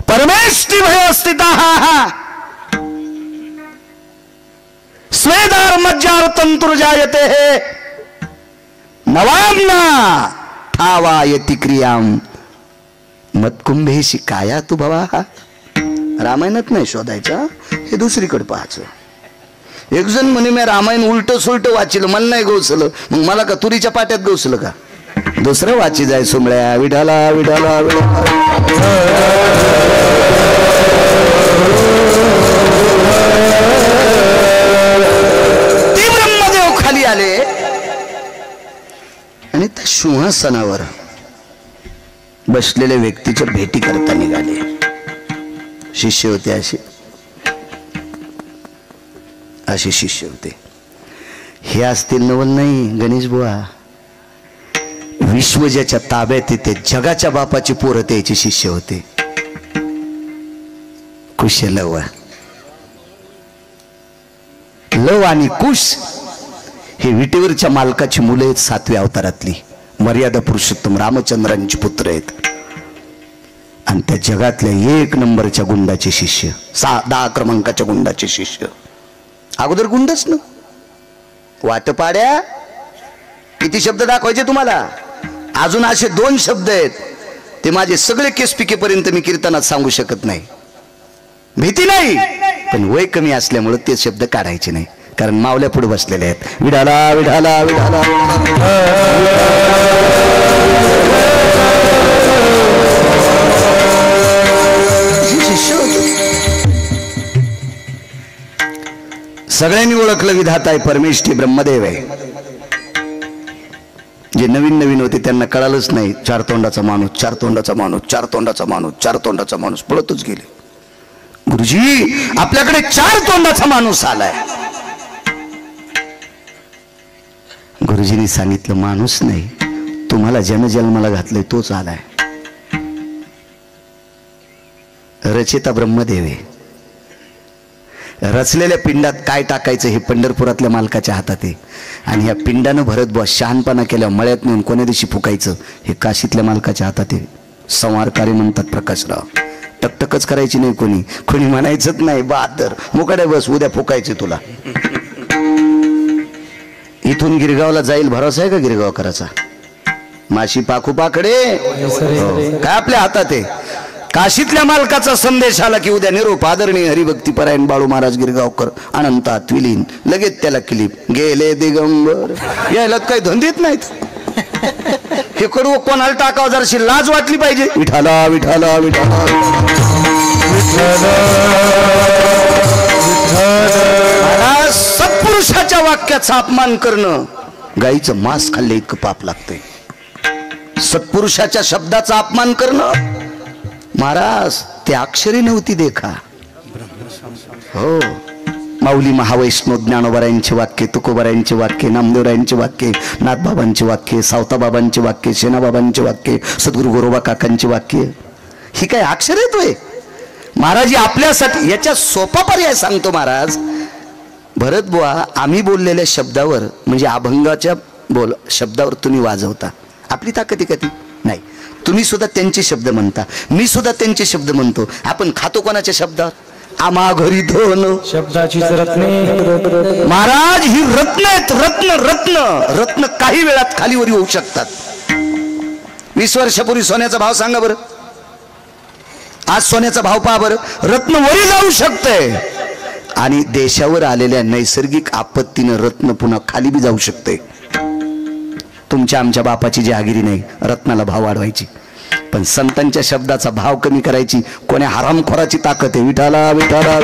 परमेष्टि भय स्थितः स्वेदार मज्जार तंतुर जायते है नवाम्ना ठावायति क्रियाम मतकुंभेशी काया तू भवा. रामायणात नाही शोधायचा, हे दुसरीकडे पाहायचं. एक जण म्हणे मी रामायण उलट सुलट वाचिलं, मला नाही गवसलं. मग मला का तुरीच्या पाट्यात गवसलं का? दुसरं वाची जाय सुमळ्या. विठाला विठाला ती ब्रह्मदेव खाली आले आणि त्या सिंहासनावर बसलेल्या व्यक्तीच्या भेटी करता निघाले. शिष्य होते असे शिष्य होते. हे असतील नवल नाही गणेश बुवा. विश्व ज्याच्या ताब्यात येते, जगाच्या बापाची पोरं त्याचे शिष्य होते. कुश लव आणि कुश हे विटेवरच्या मालकाची मुलं आहेत. 7व्या अवतारातली मर्यादा पुरुषोत्तम रामचंद्रांची पुत्र आहेत. आणि त्या जगातल्या 1 नंबरच्या गुंडाचे शिष्य, 10 क्रमांकाच्या गुंडाचे शिष्य. अगोदर गुंडच ना. वाटपाड्या किती शब्द दाखवायचे तुम्हाला? अजून असे 2 शब्द आहेत, ते माझे सगळे केस पिकेपर्यंत मी कीर्तनात सांगू शकत नाही. भीती नाही, पण वय कमी असल्यामुळे ते शब्द काढायचे नाही, कारण मावल्या पुढे बसलेले आहेत. विढाला विढाला विढाला शिष्य होते. सगळ्यांनी ओळखलं विधाता आहे, परमेष्ठी ब्रह्मदेव आहे. जे नवीन नवीन होते त्यांना कळालंच नाही. 4 तोंडाचा माणूस, 4 तोंडाचा माणूस, 4 तोंडाचा माणूस, 4 तोंडाचा माणूस पळतच गेले. गुरुजी आपल्याकडे 4 तोंडाचा माणूस आलाय. गुरुजींनी सांगितलं माणूस नाही, तुम्हाला जन्मला घातलंय तोच आलाय. रचिता ब्रह्मदेव आहे. रचलेल्या पिंडात काय टाकायचं हे पंढरपुरातल्या मालकाच्या हातात आहे. आणि या पिंडानं भरत बस शहाणपणा केल्या मळ्यात नेऊन कोण्या दिवशी फुकायचं हे काशीतल्या मालकाच्या हातात आहे. संवारकारी म्हणतात प्रकाशराव. टकटकच करायची नाही, कोणी म्हणायचंच नाही बहादर मुकाडे बस उद्या फुकायचे तुला. इथून गिरगावला जाईल भरोसा आहे का गिरगावकराचा? माशी पाखू पाकडे काय आपल्या हातात आहे. काशीतल्या मालकाचा संदेश आला की उद्या निरोप आदरणीय हरिभक्ती परायण बाळू महाराज गिरगावकर अनंतात विलीन. लगेच त्याला क्लिप गेले दिगंबर. यायला काही धंदेत नाहीत. हे कडू कोणाला टाकावं जराशी लाज वाटली पाहिजे. विठाला विठाला विठाला सत्पुरुषाच्या वाक्याचा अपमान करणं गाईचं मांस खाल्ले इतकं पाप लागतंय. सत्पुरुषाच्या शब्दाचा अपमान करणं महाराज ते अक्षरी नव्हती देखा. हो माऊली महावैष्णव ज्ञानोबरायांचे वाक्य, तुकोबरायांचे वाक्य, नामदेवरायांचे वाक्य, नाथबाबांचे वाक्य, सावताबाबांचे वाक्य, शेणाबाबांचे वाक्य, सद्गुरु गोरोबा काकांचे वाक्य, ही काय अक्षर येतोय महाराज आपल्यासाठी. याच्या सोपा पर्याय सांगतो महाराज. भरत बुवा आम्ही बोललेल्या शब्दावर म्हणजे अभंगाच्या शब्दावर तुम्ही वाजवता. आपली ताकद आहे का ती? नाही. तुम्ही सुद्धा त्यांचे शब्द म्हणता, मी सुद्धा त्यांचे शब्द म्हणतो. आपण खातो कोणाच्या शब्दावर? आम्हा घरी धन शब्दाची रत्ने महाराज. ही रत्न आहेत, रत्न रत्न रत्न काही वेळात खालीवरी होऊ शकतात. 20 वर्षापूर्वी सोन्याचा भाव सांगा बरं. आज सोन्याचा भाव पहा बरं. रत्न वरी जाऊ शकतंय आणि देशावर आलेल्या नैसर्गिक आपत्तीनं रत्न पुन्हा खाली बी जाऊ शकते. तुमच्या आमच्या बापाची जहागिरी नाही रत्नाला भाव वाढवायची, पण संतांच्या शब्दाचा भाव कमी करायची कोण्या हरामखोराची ताकद आहे. विठाला विठाला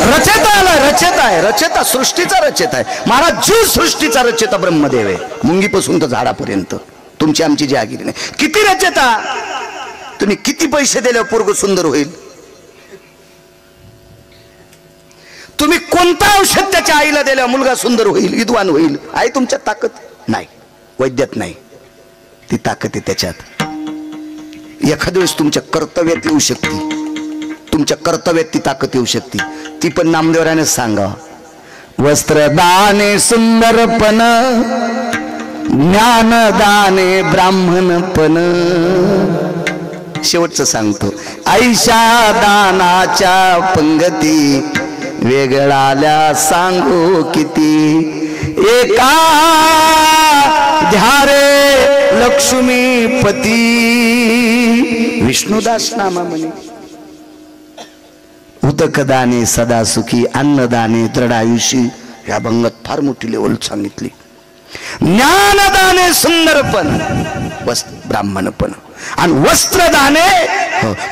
रचेता आला, रचेता आहे रचता, सृष्टीचा रचता आहे महाराज. जीव सृष्टीचा रचता ब्रह्मदेव आहे, मुंगीपासून तर झाडापर्यंत. तुमची आमची जहागिरी नाही. किती रचता, तुम्ही किती पैसे दिल्यावर पोरग सुंदर होईल? तुम्ही कोणता औषध त्याच्या आईला दिल्यावर मुलगा सुंदर होईल, विद्वान होईल? आहे तुमच्यात ताकद? नाही, वैद्यात नाही ती ताकद आहे त्याच्यात. एखाद्या वेळेस तुमच्या कर्तव्यात येऊ शकते, तुमच्या कर्तव्यात ती ताकद येऊ शकते. ती पण नामदेवराने सांगा. वस्त्रदाने सुंदरपण, ज्ञानदाने ब्राह्मणपण. शेवटचं सांगतो. ऐशा दानाच्या पंगती, वेगळाल्या सांगू किती. एका ध्यारे लक्ष्मीपती, विष्णुदास नामा म्हणे. उदकदाने सदा सुखी, अन्नदाने दृढायुषी. या भंगात फार मोठी लेवल सांगितली. ज्ञानदाने सुंदरपण, ब्राह्मणपण. आणि वस्त्रदाने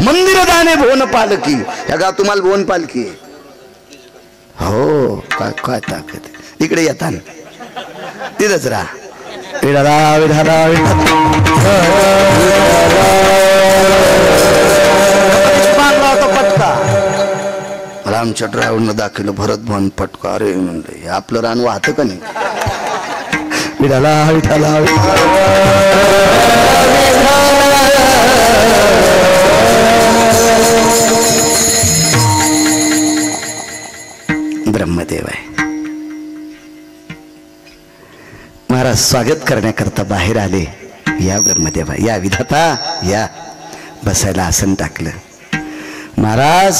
मंदिरदाने भुवन पालकी. या गाव तुम्हाला भुवन पालकी आहे. हो, काय काय ताकद. इकडे येता तिथंच राहा. विठाला विठाला पटका. मला आमच्या ड्रायव्हरनं दाखवलं भरत भवन पटका. अरे म्हणलं हे आपलं रान वाहतं का नाही? विठाला विठाला ब्रह्मदेव आहे महाराज. स्वागत करण्याकरता बाहेर आले. या ब्रह्मदेवा, या विधाता, या. बसायला आसन टाकलं. महाराज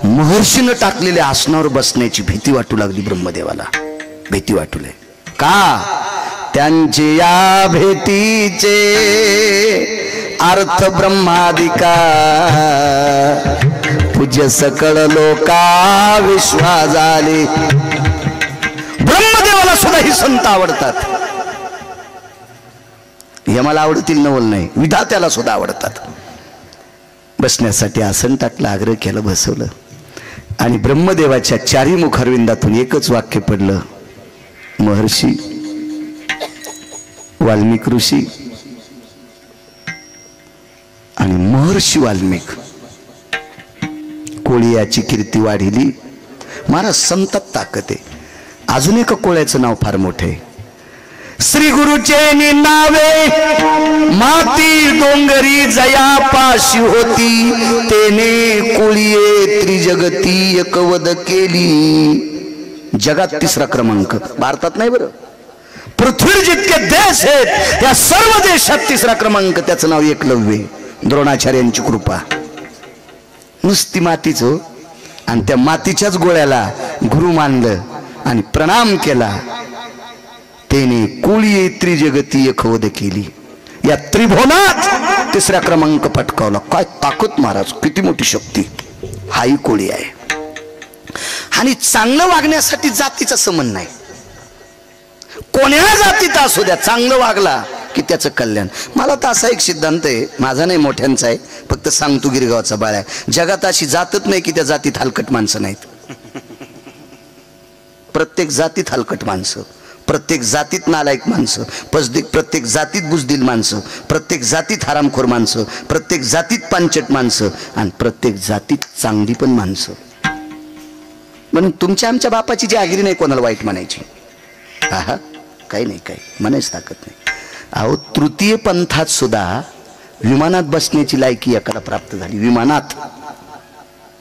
महर्षीनं टाकलेल्या आसनावर बसण्याची भीती वाटू लागली ब्रह्मदेवाला. भीती वाटू लागली. का? त्यांचे या भेटीचे अर्थ ब्रह्मादिका, पूज्य सकळ लोका विश्वा झाले. ब्रह्मदेवाला सुद्धा ही संत आवडतात. हे मला आवडतील नवल नाही, विधात्याला सुद्धा आवडतात. बसण्यासाठी आसन टाकलं, आग्रह केलं, बसवलं. आणि ब्रह्मदेवाच्या चारी मुखारविंदातून एकच वाक्य पडलं. महर्षी वाल्मिक ऋषी आणि महर्षी वाल्मिक कोळी याची कीर्ती वाढिली. महाराज संतात ताकद आहे. अजून एक कोळ्याचं नाव फार मोठे. श्री गुरुचे नावे माती डोंगरी जया पाशी होती, तेने कोळीये त्रिजगती एकवद केली. जगात तिसरा क्रमांक, भारतात नाही बरं, पृथ्वीवर जितके देश आहेत त्या सर्व देशात तिसरा क्रमांक. त्याचं नाव एकलव्य. द्रोणाचार्यांची कृपा. नुसती मातीच हो. आणि त्या मातीच्याच गोळ्याला गुरु मानलं आणि प्रणाम केला. तेने कोळी त्रिजगती एकवद केली. या त्रिभुवनात तिसरा क्रमांक पटकावला. काय ताकद महाराज, किती मोठी शक्ती. हाही कोळी आहे. आणि चांगलं वागण्यासाठी जातीचा संबंध नाही. कोण्या जातीत असू द्या, चांगलं वागला की त्याचं कल्याण. मला तर असा एक सिद्धांत आहे, माझा नाही मोठ्यांचा आहे, फक्त सांगतो गिरगावचा बाळ आहे. जगात अशी जातच नाही की त्या जातीत हलकट माणसं नाहीत. प्रत्येक जातीत हलकट माणसं, प्रत्येक जातीत नालायक माणसं, प्रत्येक जातीत बुजदिल माणसं, प्रत्येक जातीत हरामखोर माणसं, प्रत्येक जातीत पांचट माणसं, आणि प्रत्येक जातीत चांगली पण माणसं. म्हणून तुमच्या आमच्या बापाची जहागिरी नाही कोणाला वाईट म्हणायची. हा, काही नाही, काही म्हणायच ताकद नाही. अहो, तृतीय पंथात सुद्धा विमानात बसण्याची लायकी एकाला प्राप्त झाली. विमानात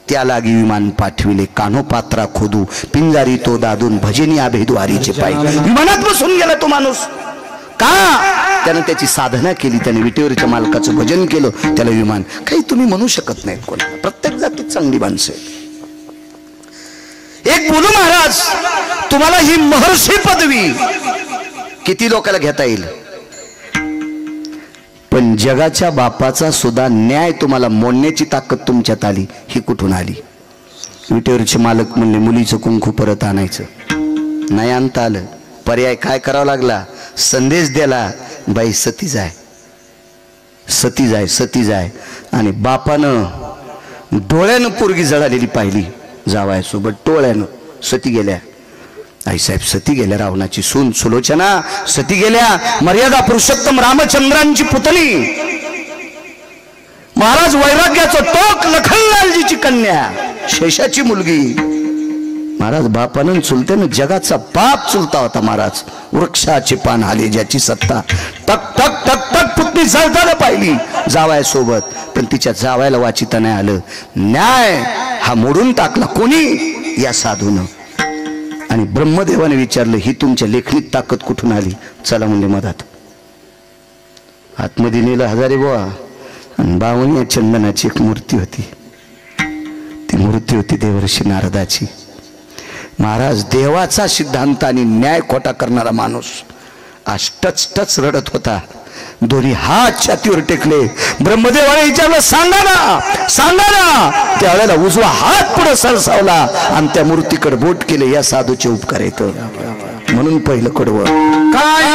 त्या लागी विमान पाठविले, कान्होपात्रा खोदू पिंजारी तो दादून भजनी आभेद्वारीचे पाय. विमानात बसून गेला तो माणूस. का? त्यानं त्याची साधना केली, त्याने विटेवरच्या मालकाचं भजन केलं, त्याला विमान. काही तुम्ही म्हणू शकत नाहीत कोणाला. प्रत्येक जातीत चांगली माणसं आहेत. एक बोलू महाराज, तुम्हाला ही महर्षी पदवी किती लोकांना घेता येईल, पण जगाच्या बापाचा सुद्धा न्याय तुम्हाला मोडण्याची ताकद तुमच्यात आली. ही कुठून आली? विटेवरचे मालक म्हणले मुलीचं कुंकू परत आणायचं, नाही आणता आलं. पर्याय काय करावा लागला? संदेश दिला, बाई सती जाय, सती जाय, सती जाय. आणि बापानं डोळ्यानं पोरगी जळालेली पाहिली, जावाय सोबत डोळ्यानं. सती गेल्या, आईसाहेब सती गेल्या, रावणाची सून सुलोचना सती गेल्या, मर्यादा पुरुषोत्तम रामचंद्रांची पुतणी, महाराज वैराग्याचं टोक लखनलालजीची कन्या शेषाची मुलगी, महाराज बापानं चुलत्यानं जगाचा बाप चुलता होता महाराज, वृक्षाचे पान हाले ज्याची सत्ता, टक टक टक टक पुतणी जळताना पाहिली जावाय सोबत, पण तिच्या जावायला वाचिता नाही आलं, न्याय हा मोडून टाकला कोणी, या साधून. आणि ब्रह्मदेवाने विचारलं ही तुमच्या लेखणीत ताकद कुठून आली, चला म्हणजे मधात आतमध्ये नेलं हजारे बुवा, आणि 52 चंदनाची एक मूर्ती होती, ती मूर्ती होती देवर्षी नारदाची. महाराज देवाचा सिद्धांत आणि न्याय खोटा करणारा माणूस आज टच रडत होता, दोन्ही हात छातीवर टेकले, ब्रह्मदेवाने विचारलं सांगा ना सांगा ना, त्यावेळेला उजवा हात पुढे सरसावला आणि त्या मूर्तीकडे बोट केले, या साधूचे उपकार येत, म्हणून पहिलं कडवं काय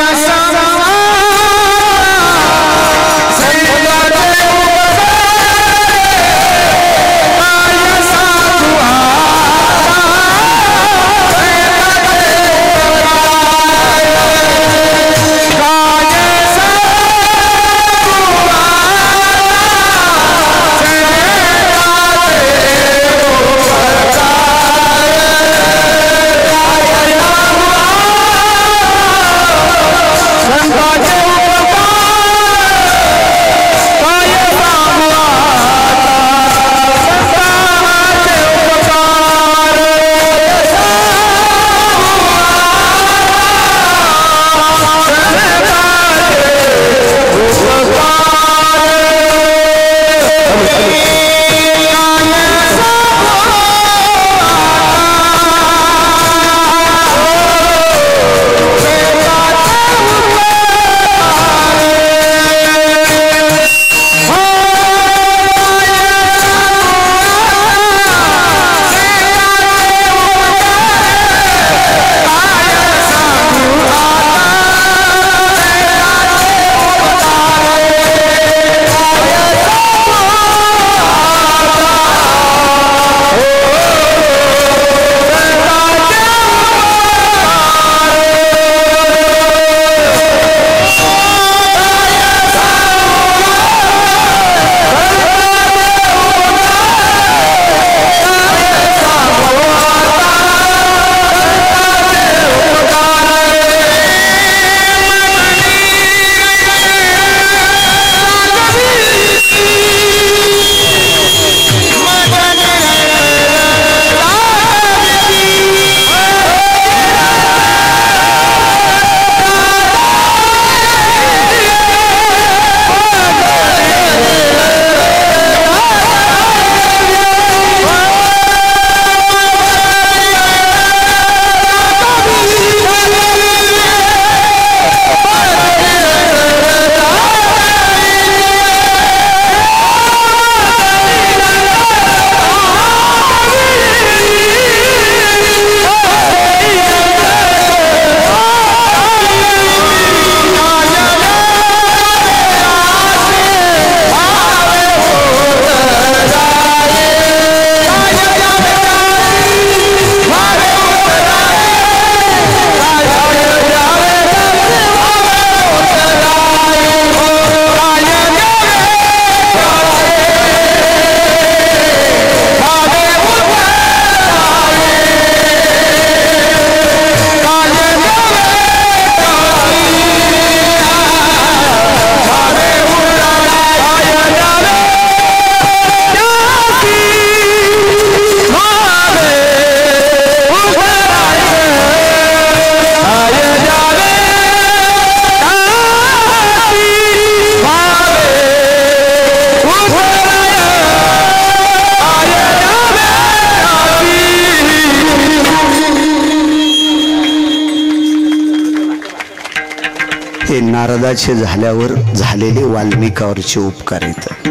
हे नारदाचे झाल्यावर झालेले वाल्मिकावरचे उपकार आहेत.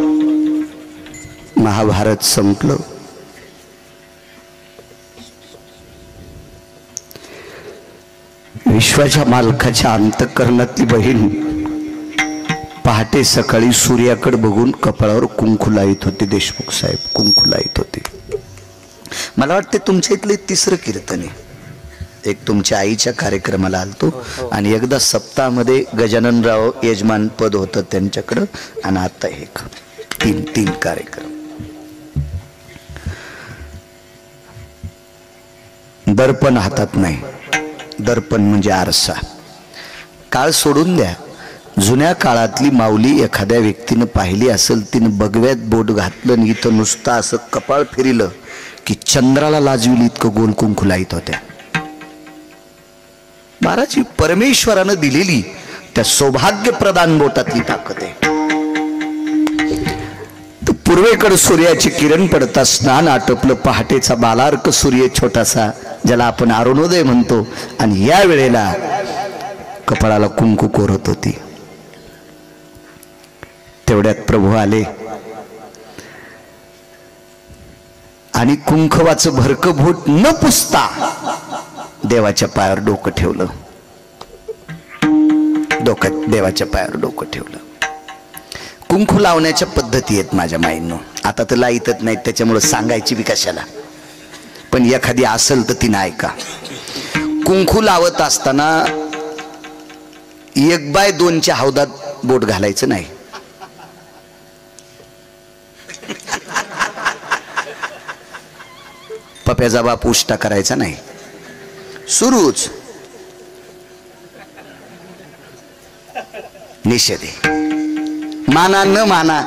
महाभारत संपलं. विश्वाच्या मालकाच्या अंतःकरणातली बहीण पहाटे सकाळी सूर्याकडे बघून कपाळावर कुंकू लाईत होते. देशमुख साहेब कुंकू लाईत होते. मला वाटते तुमच्या इथले तिसरं कीर्तन आहे. एक तुमच्या आईच्या कार्यक्रमाला आलतो आणि एकदा सप्ताहामध्ये गजाननराव यजमान पद होतं त्यांच्याकडं आणि आता एक तीन कार्यक्रम. दर्पण हातात नाही. दर्पण म्हणजे आरसा. काळ सोडून द्या. जुन्या काळातली माऊली एखाद्या व्यक्तीनं पाहिली असेल, तिनं बगव्यात बोट घातलं आणि इथं नुसतं असं कपाळ फिरिलं की चंद्राला लाजविल इतकं गोल कुंकू लाईत होत्या. महाराजी परमेश्वरानं दिलेली त्या सौभाग्य प्रदान बोटातली ताकद आहे. पूर्वेकडे सूर्याची किरण पडता स्नान आटोपलं. पहाटेचा बालार्क सूर्य छोटासा, ज्याला आपण अरुणोदय म्हणतो, आणि या वेळेला कपाळाला कुंकू कोरत होती. तेवढ्यात प्रभू आले आणि कुंकवाचं भरकं बोट न पुसता देवाच्या पायावर डोकं ठेवलं. डोक्यात देवाच्या पायावर डोकं ठेवलं. कुंकू लावण्याच्या पद्धती आहेत माझ्या माईंनो. आता तर लाईतच नाहीत, त्याच्यामुळे सांगायची बी कशाला, पण एखादी असेल तर तिनं ऐका. कुंकू लावत असताना 1/2च्या हौदात बोट घालायचं नाही. पप्याचा बाप उष्टा करायचा नाही. सुरूच निषेध आहे. माना न माना,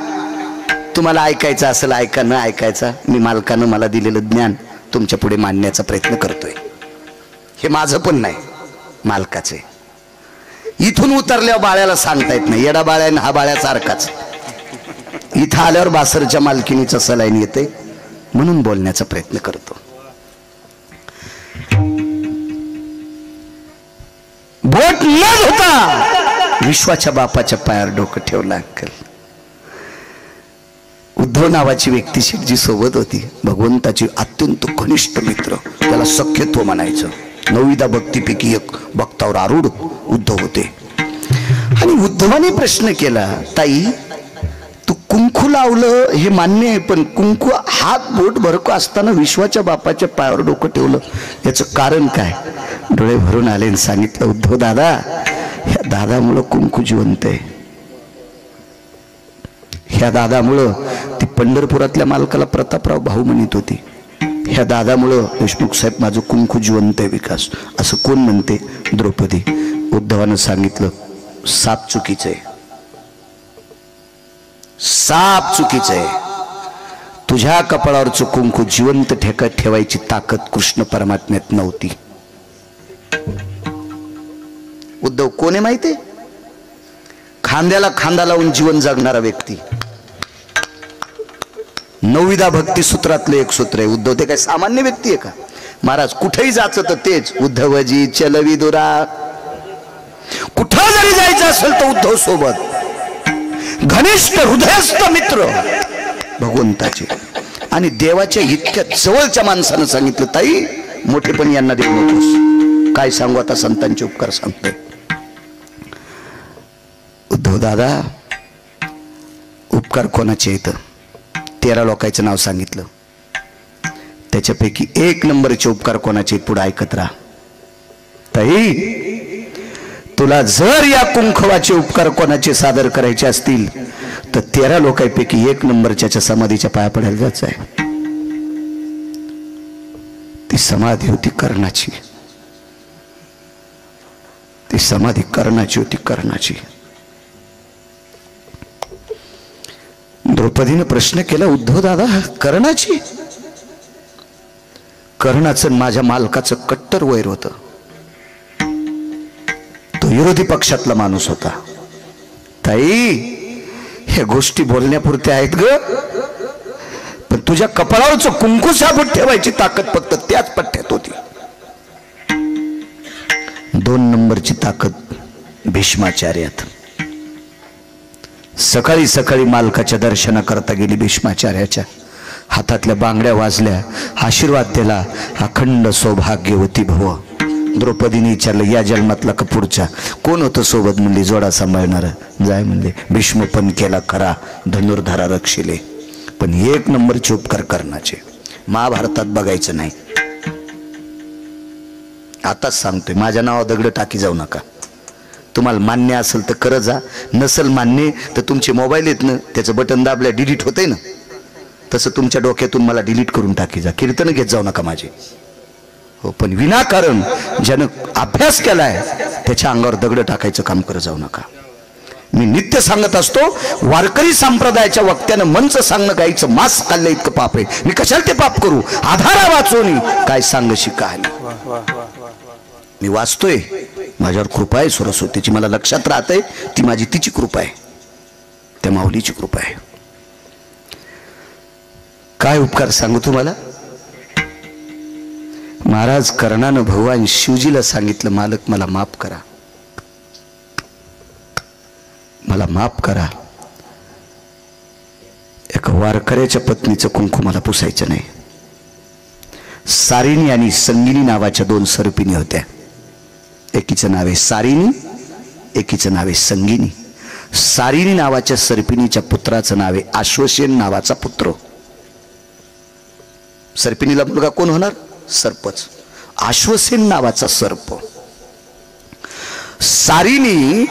तुम्हाला ऐकायचं असेल ऐका, न ऐकायचा मी मालकानं मला दिलेलं ज्ञान तुमच्या पुढे मांडण्याचा प्रयत्न करतोय. हे माझं पण नाही, मालकाचे. इथून उतरल्यावर बाळ्याला सांगता येत नाही. येडा बाळ्यानं हा बाळ्या सारखाच. इथं आल्यावर बासरच्या मालकिनीचं सलाईन येते म्हणून बोलण्याचा प्रयत्न करतो. बोट न धुता विश्वाच्या बापाच्या पायावर डोकं ठेवलं. अंकल उद्धव नावाची व्यक्ती शेठजी सोबत होती. भगवंताची अत्यंत घनिष्ठ मित्र, त्याला सख्यत्व म्हणायचं. 9 भक्तीपैकी एक भक्तावर आरूढ उद्धव होते. आणि उद्धवाने प्रश्न केला, ताई तू कुंकू लावलं हे मान्य आहे, पण कुंकू हात बोट भरक असताना विश्वाच्या बापाच्या पायावर डोकं ठेवलं, याचं कारण काय? डोळे भरून आले आणि सांगितलं, उद्धव दादा, ह्या दादामुळं कुंकू जिवंत आहे. ह्या दादामुळं ती पंढरपुरातल्या मालकाला प्रतापराव भाऊ म्हणत होती. ह्या दादामुळं देशमुख साहेब माझं कुंकू जिवंत आहे. विकास असं कोण म्हणते? द्रौपदी. उद्धवानं सांगितलं, साप चुकीचं आहे. साप चुकीचं आहे. तुझ्या कपाळावरचं कुंकू जिवंत ठेवायची ताकद कृष्ण परमात्म्यात नव्हती. उद्धव कोण आहे माहितीये? खांद्याला खांदा लावून जीवन जगणारा व्यक्ती. 9 भक्ती सूत्रातलं एक सूत्र आहे. उद्धव ते काय सामान्य व्यक्ती आहे का? महाराज कुठेही जायचं तर तेच, उद्धवजी चलवी दुरा. कुठं जरी जायचं असेल तर उद्धव सोबत. घनिष्ठ हृदयस्थ मित्र भगवंताचे. आणि देवाच्या इतक्या जवळच्या माणसानं सांगितलं, ताई मोठेपण यांना देऊ नकोस. काय सांगू आता, संतांचे उपकार सांगतोय. उद्धव दादा, उपकार कोणाचे येतं? 13 लोकांचं नाव सांगितलं. त्याच्यापैकी 1 नंबरचे उपकार कोणाचे? पुढे ऐकत राहा. ताई तुला जर या कुंकवाचे उपकार कोणाचे सादर करायचे असतील तर 13 लोकांपैकी 1 नंबरच्या समाधीच्या पाया पडायला जायचं आहे. ती समाधी होती कर्णाची. ती समाधी कर्णाची होती, कर्णाची. द्रौपदीने प्रश्न केला, उद्धव दादा कर्णाची? कर्णाचं माझ्या मालकाचं कट्टर वैर होतं. तो विरोधी पक्षातला माणूस होता. ताई ह्या गोष्टी बोलण्यापुरत्या आहेत ग, पण तुझ्या कपाळावरचं कुंकू साबूत ठेवायची ताकद फक्त त्याच पठ्ठ्यात होती. 2 नंबरची ताकद भीष्माचार्यात. सकाळी सकाळी मालकाच्या दर्शनाकरता गेली. भीष्माचार्याच्या हातातल्या बांगड्या वाजल्या, आशीर्वाद दिला, अखंड सौभाग्यवती भव. द्रौपदीने विचारलं, या जन्मातला का पुढच्या? कोण होतं सोबत? म्हणली, जोडा सांभाळणार. जाय म्हणले. भीष्म पण केला खरा, धनुर्धारा रक्षिले, पण 1 नंबरचे उपकार कर्णाचे. महाभारतात बघायचं नाही. आताच सांगतोय, माझ्या नावावर दगड टाकी जाऊ नका. तुम्हाला मान्य असेल तर करत जा, नसेल मान्य तर तुमचे मोबाईल आहेत ना, त्याचं बटन दाबल्या डिलीट होतंय ना, तसं तुमच्या डोक्यातून मला डिलीट करून टाकी जा. कीर्तन घेत जाऊ नका माझे. हो, पण विनाकारण ज्यानं अभ्यास केलाय त्याच्या अंगावर दगड टाकायचं काम करत जाऊ नका. मी नित्य सांगत असतो, वारकरी संप्रदायाच्या वक्त्यानं मंच सांगणं गायचं मांस खाल्लं इतकं पाप आहे. मी कशाला ते पाप करू? आधारा वाचून काय सांगशी कहाणी. मी वाचतोय, माझ्यावर कृपा आहे सरस्वतीची, मला लक्षात राहतंय ती माझी तिची कृपा आहे, त्या माऊलीची कृपा आहे. काय उपकार सांगू तुम्हाला. महाराज कर्णानं भगवान शिवजीला सांगितलं, मालक मला माफ करा, मला माफ करा. एका वारकऱ्याच्या पत्नीचं कुंकू मला पुसायचं नाही. सारिणी आणि संगिनी नावाच्या 2 सर्पिणी होत्या. एकीचं नाव आहे सारिणी, एकीचं नाव आहे संगिनी. सारिणी नावाच्या सर्पिणीच्या पुत्राचं नाव आहे आश्वसेन नावाचा पुत्र. सर्पिणीला मुलगा कोण होणार? सर्पच. आश्वसेन नावाचा सर्प. सारिणी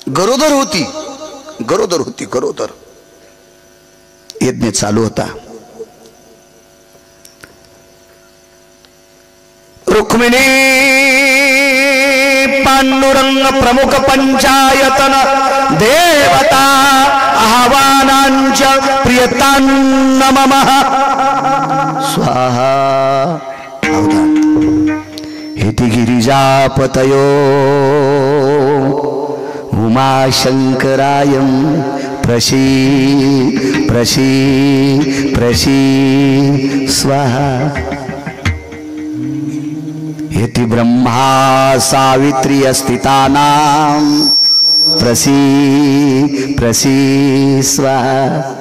गरोदर होती, गरोदर होती, गरोदर. यज्ञ चालू होता. रुक्मिणी पांडुरंग प्रमुख पंचायतन देवता आह्वानांच्या प्रियतान्न ममः स्वाहा. हेति गिरिजापतयो उमाशंकरायं प्रसी प्रसी प्रसी स्वाहा. हेति ब्रह्मा सावित्री अस्थितानां प्रसी प्रसी स्वाहा.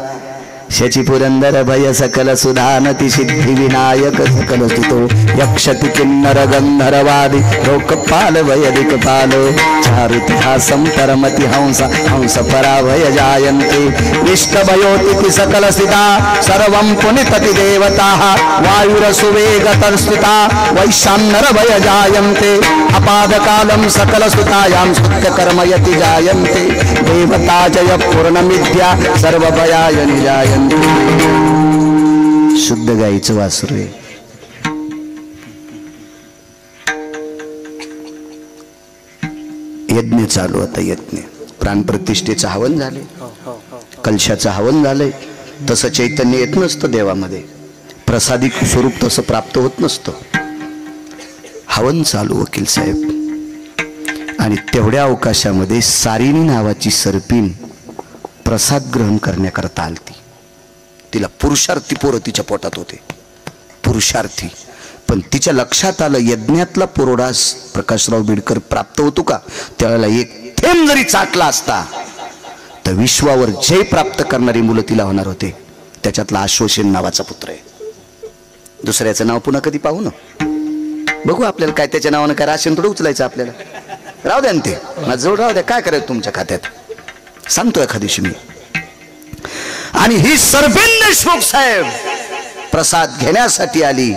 शची पुरंदर भय सकल सुधानति सिद्धि विनायक सकल स्तुतो यक्षति किन्नर गंधर्वादि लोकपाल वयदिकपाल चारुतिहासं परमति हंस हंस पराभय जायन्ते इष्टभयोतिथि सकल स्थिता सर्वं पुनितति देवताः वायुरसुवेगतर्स्थिता वैशान्नर भय जायन्ते अपादकालं सकल सुतायां स्तुत्यकर्मयति जायन्ते देवता जय पूर्णमिद्या सर्वभयाय निजायन्ते. शुद्ध गाईचं वासरू आहे. यज्ञ चालू होता. यज्ञ प्राणप्रतिष्ठेचं हवन झाले, कलशाचं हवन झालंय. तसं चैतन्य येत नसतं देवामध्ये, प्रसादिक स्वरूप तसं प्राप्त होत नसतं. हवन चालू वकील साहेब. आणि तेवढ्या अवकाशामध्ये सारिणी नावाची सर्पिण प्रसाद ग्रहण करण्याकरता आलती. तिला पुरुषार्थी पोरं तिच्या पोटात होते, पुरुषार्थी. पण तिच्या लक्षात आलं यज्ञातला पुरोडास प्रकाशराव बिडकर प्राप्त होतो का, त्यावेळेला एक थेंब जरी चाटला असता तर विश्वावर जय प्राप्त करणारी मुलं तिला होणार होते. त्याच्यातला आश्वसेन नावाचा पुत्र आहे. दुसऱ्याचं नाव पुन्हा कधी पाहू ना, बघू आपल्याला काय त्याच्या नावानं काय राशन थोडं उचलायचं आपल्याला. राहू द्या ना, ते माझ्या जवळ राहू द्या, काय करायचं तुमच्या खात्यात सांगतो एखादीशी मी. आणि ही सर्पिण देशमुख साहेब प्रसाद घेण्यासाठी आली.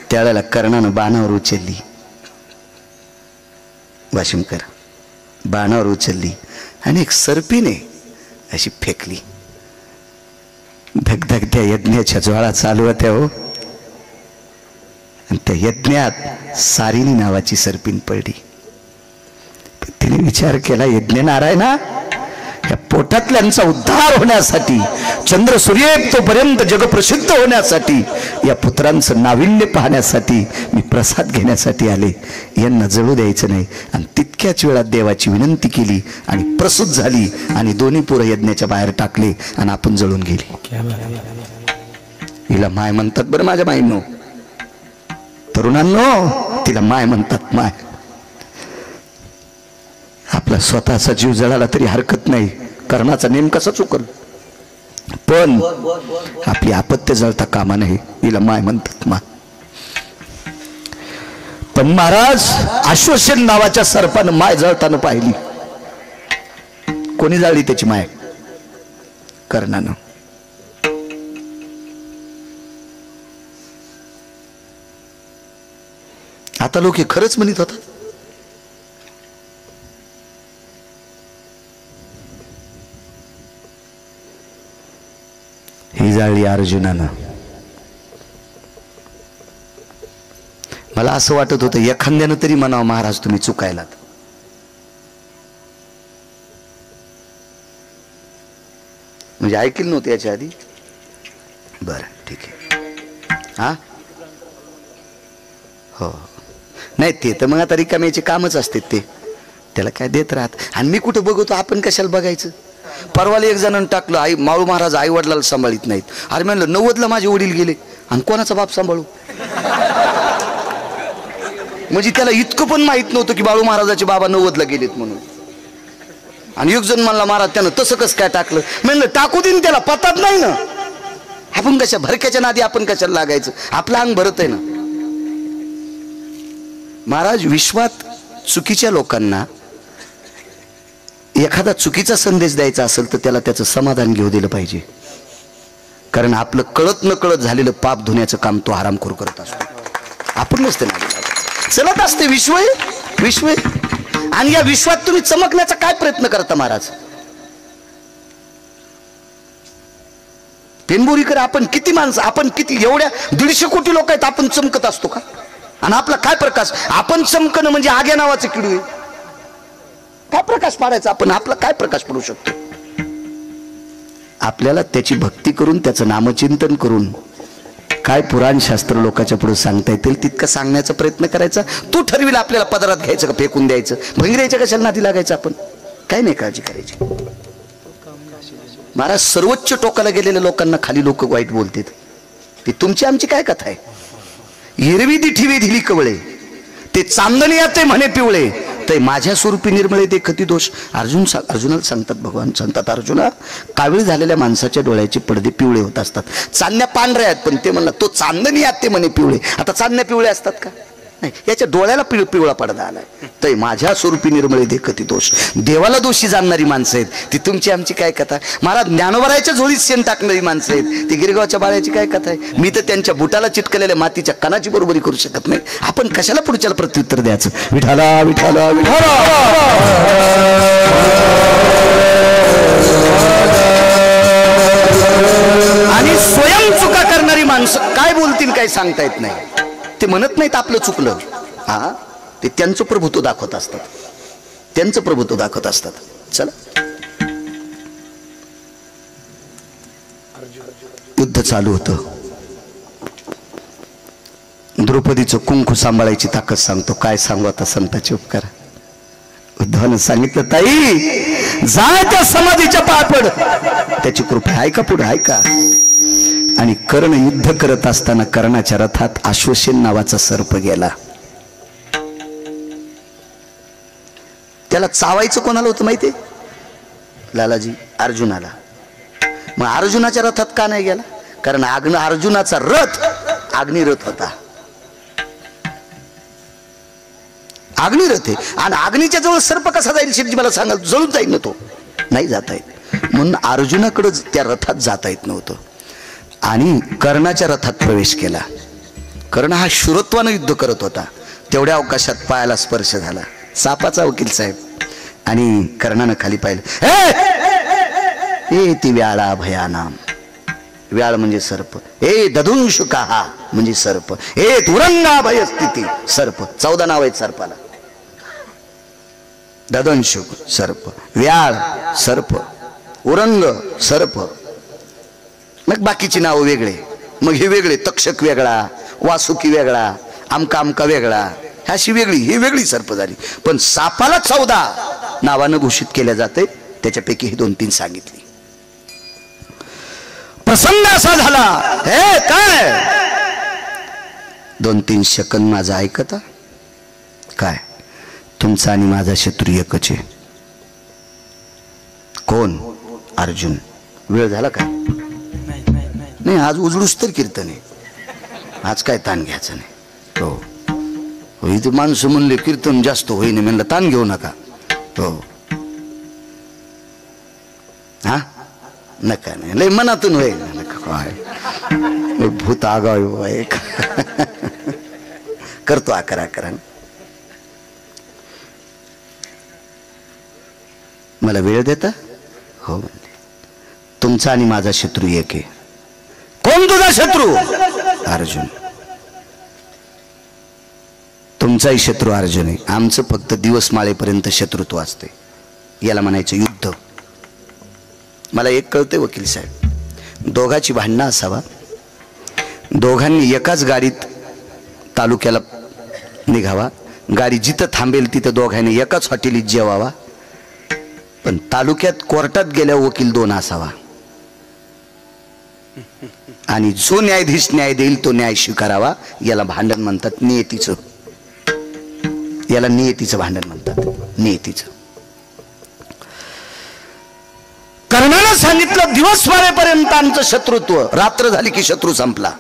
त्यावेळेला कर्णानं बाणावर उचलली, वाशिमकर बाणावर उचलली आणि एक सर्पिणे अशी फेकली. धगधग त्या यज्ञाच्या ज्वाळा चालू होत्या हो. आणि त्या यज्ञात सारिणी नावाची सर्पिण पडली. तिने विचार केला, यज्ञ नारायणा, या पोटातल्यांचा उद्धार होण्यासाठी, चंद्र सूर्य तोपर्यंत जगप्रसिद्ध होण्यासाठी, या पुत्रांचं नाविन्य पाहण्यासाठी मी प्रसाद घेण्यासाठी आले. यांना जळू द्यायचं नाही. आणि तितक्याच वेळात देवाची विनंती केली आणि प्रसूत झाली आणि दोन्ही पोरं यज्ञाच्या बाहेर टाकले आणि आपण जळून गेली. हिला माय म्हणतात बरं माझ्या माईंनो, तरुणांनो, तिला माय म्हणतात. माय आपला स्वतःचा जीव जळाला तरी हरकत नाही, कर्णाचा नेम कसा चुकल, पण आपली आपत्य जळता कामा नये. हिला माय म्हणतात माय. पण महाराज आश्वसेन नावाच्या सर्पानं माय जळताना पाहिली. कोणी जाळली त्याची माय? कर्णानं. आता लोक हे खरंच म्हणत होतात. ही जाळली अर्जुनानं. मला असं वाटत होतं एखाद्यानं तरी म्हणावं महाराज तुम्ही चुकायलात. म्हणजे ऐकलं नव्हतं याच्या आधी. बरं ठीक आहे. हा हो नाही ते तर मग आता रिकाम्याचे कामच असते ते, त्याला काय देत राहत. आणि मी कुठं बघतो, आपण कशाला बघायचं. परवाला एक जणांनी टाकलं आई माळू महाराज आई वडिलाला सांभाळीत नाहीत. अरे म्हणलं 90ला माझे वडील गेले आणि कोणाचा बाप सांभाळू. म्हणजे त्याला इतकं पण माहित नव्हतं की बाळू महाराजाचे बाबा 90ला गेलेत म्हणून. आणि एक जण म्हणला महाराज त्यानं तसं कसं काय टाकलं. म्हणलं टाकू देईन त्याला, पतात नाही ना. आपण कशा भरक्याच्या नादी आपण कशाला लागायचं, आपलं अंग भरत आहे ना. महाराज विश्वात चुकीच्या लोकांना एखादा चुकीचा संदेश द्यायचा असेल तर त्याला त्याचं समाधान घेऊ दिलं पाहिजे. कारण आपलं कळत न कळत झालेलं पाप धुण्याचं काम तो हरामखोर करत असतो. आपण नसते ना चलत असते विश्व विश्व. आणि या विश्वात तुम्ही चमकण्याचा काय प्रयत्न करता महाराज. पेनबोरीकर आपण किती माणसं, आपण किती एवढ्या 150 कोटी लोक आहेत, आपण चमकत असतो का. आणि आपला काय प्रकाश. आपण चमकणं म्हणजे आग्या नावाचं किडू आहे. काय प्रकाश पाडायचा आपण, आपला काय प्रकाश पडू शकतो. आपल्याला त्याची भक्ती करून त्याचं नामचिंतन करून काय पुराण शास्त्र लोकांच्या पुढे सांगता येतील तितकं सांगण्याचा प्रयत्न करायचा. तू ठरविला आपल्याला पदरात घ्यायचं का फेकून द्यायचं, भंगऱ्याच्या कशाला नादी लागायचं. आपण काय नाही काळजी करायची. महाराज सर्वोच्च टोकाला गेलेल्या लोकांना खाली लोक वाईट बोलतात. ती तुमची आमची काय कथा आहे. हिरवी दिठीवी दिली कवळे ते चांदणी ते म्हणे पिवळे ते माझ्या स्वरूपी निर्मळे ते खती दोष. अर्जुनाला सांगतात भगवान सांगतात अर्जुना कावीळ झालेल्या माणसाच्या डोळ्याचे पडदे पिवळे होत असतात. चांदण्या पांढऱ्या आहेत पण ते म्हणला तो चांदणी ते म्हणे पिवळे. आता चांदण्या पिवळे असतात का नाही, याच्या डोळ्याला पिवळा पडदा आलाय. ते माझ्या स्वरूपी निर्मळे ते खती दोष. देवाला दोषी जाणणारी माणसं आहेत ती तुमची आमची काय कथा. महाराज ज्ञानोबरायच्या झोळीत शेण टाकणारी माणसं आहेत ती गिरगावच्या बाळ्याची काय कथा आहे. मी तर त्यांच्या बुटाला चिटकलेल्या मातीच्या कणाची बरोबरी करू शकत नाही. आपण कशाला पुढच्याला प्रत्युत्तर द्यायचं. विठाला विठाला विठाला. आणि स्वयं चुका करणारी माणसं काय बोलतील काय सांगता येत नाही. ते म्हणत नाहीत आपलं चुकलं. हा ते त्यांचं प्रभुत्व दाखवत असतात, त्यांचं प्रभुत्व दाखवत असतात. चला युद्ध चालू होतं. द्रौपदीचं कुंकू सांभाळायची ताकद सांगतो. काय सांगू आता संतांचे उपकार. उद्धवानं सांगितलं ताई जा त्या समाधीच्या पापड त्याची कृपा ऐका पुढे ऐका. आणि कर्ण युद्ध करत असताना कर्णाच्या रथात अश्वसेन नावाचा सर्प गेला. त्याला चावायचं कोणाला होतं माहितीये लालाजी अर्जुनाला. मग अर्जुनाच्या रथात का नाही गेला कारण अर्जुनाचा रथ अग्निरथ होता. अग्निरथ आहे आणि अग्नीच्या जवळ सर्प कसा जाईल शिवजी मला सांगा. जळून जाईल ना तो नाही जाता येत. म्हणून अर्जुनाकडे त्या रथात जाता येत नव्हतं. आणि कर्णाच्या रथात प्रवेश केला. कर्ण हा शूरत्वानं युद्ध करत होता. तेवढ्या अवकाशात पायाला स्पर्श झाला. सापाचा वकील साहेब. आणि कर्णानं खाली पाहिलं. ए ती व्याळा भयानाम. व्याळ म्हणजे सर्प. ए दधुंशुका म्हणजे सर्प. ए तुरंगा भय स्थिती सर्प. 14 नाव आहेत सर्पाला. ददंशुक सर्प, व्याळ सर्प, उरंग सर्प. मग बाकीची नाव वेगळे. मग हे वेगळे. तक्षक वेगळा, वासुकी वेगळा, आमका आमका वेगळा. ह्याशी वेगळी ही वेगळी सर्प झाली. पण सापाला 14 नावानं घोषित केल्या जाते. त्याच्यापैकी ही 2-3 सांगितली. प्रसंग असा झाला. हे काय 2-3 सेकंद माझं ऐकता काय. तुमचा आणि माझा शत्रू एकच आहे. कोण अर्जुन. वेळ झाला काय नाही. आज उजळूस तर कीर्तन आहे. आज काय ताण घ्यायचं नाही. हो इथे माणसं म्हणले कीर्तन जास्त होईने म्हणलं ताण घेऊ नका. हो हा नका नाही लय मनातून होईल नका काय भूत आगाव एक करतो आकरा मला वेळ देता हो म्हणते तुमचा आणि माझा शत्रू एक आहे कोण तुझा शत्रू अर्जुन तुमचाही शत्रू अर्जुन आहे आमचं फक्त दिवस माळेपर्यंत शत्रुत्व असते याला म्हणायचं युद्ध मला एक कळते वकील साहेब दोघाची भांडणं असावा दोघांनी एकाच गाडीत तालुक्याला निघावा गाडी जिथं थांबेल तिथं दोघांनी एकाच हॉटेलीत जेवावा पण तालुक्यात कोर्टात गेल्या वकील दोन असावा आणि जो न्यायाधीश न्याय देईल तो न्याय स्वीकारावा याला भांडण म्हणतात नियतीचं याला नियतीचं भांडण म्हणतात नियतीचं कर्णाला सांगितलं दिवस मारेपर्यंत आमचं शत्रुत्व रात्र झाली की शत्रू संपला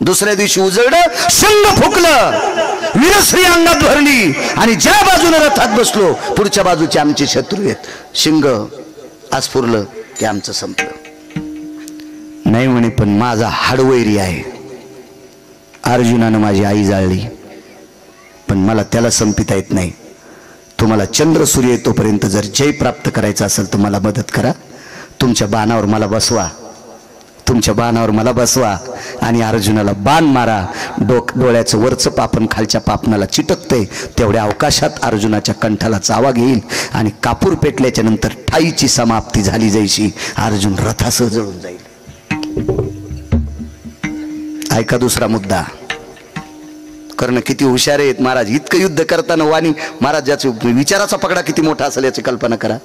दुसऱ्या दिवशी उजळलं शंग फुकलं वीरश्री अंगात भरली आणि ज्या बाजूने रथात बसलो पुढच्या बाजूचे आमचे शत्रू आहेत शिंग आस्फुरलं की आमचं संपलं नाही म्हणे पण माझा हाडवैरी आहे अर्जुनानं माझी आई जाळली पण मला त्याला संपिता येत नाही तुम्हाला चंद्र सूर्य येतोपर्यंत जर जय प्राप्त करायचं असेल तर मला मदत करा तुमच्या बाणावर मला बसवा तुमच्या बाणावर मला बसवा आणि अर्जुनाला बाण मारा डोळ्याचं वरचं पापण खालच्या पापणाला चिटकते तेवढ्या अवकाशात अर्जुनाच्या कंठाला चावा घेईल आणि कापूर पेटल्याच्या नंतर ठाईची समाप्ती झाली जैशी अर्जुन रथासह जळून जाईल ऐका दुसरा मुद्दा कर्ण किती हुशार आहेत महाराज इतकं युद्ध करताना वाणी महाराज ज्याचे विचाराचा पगडा किती मोठा असेल याची कल्पना करा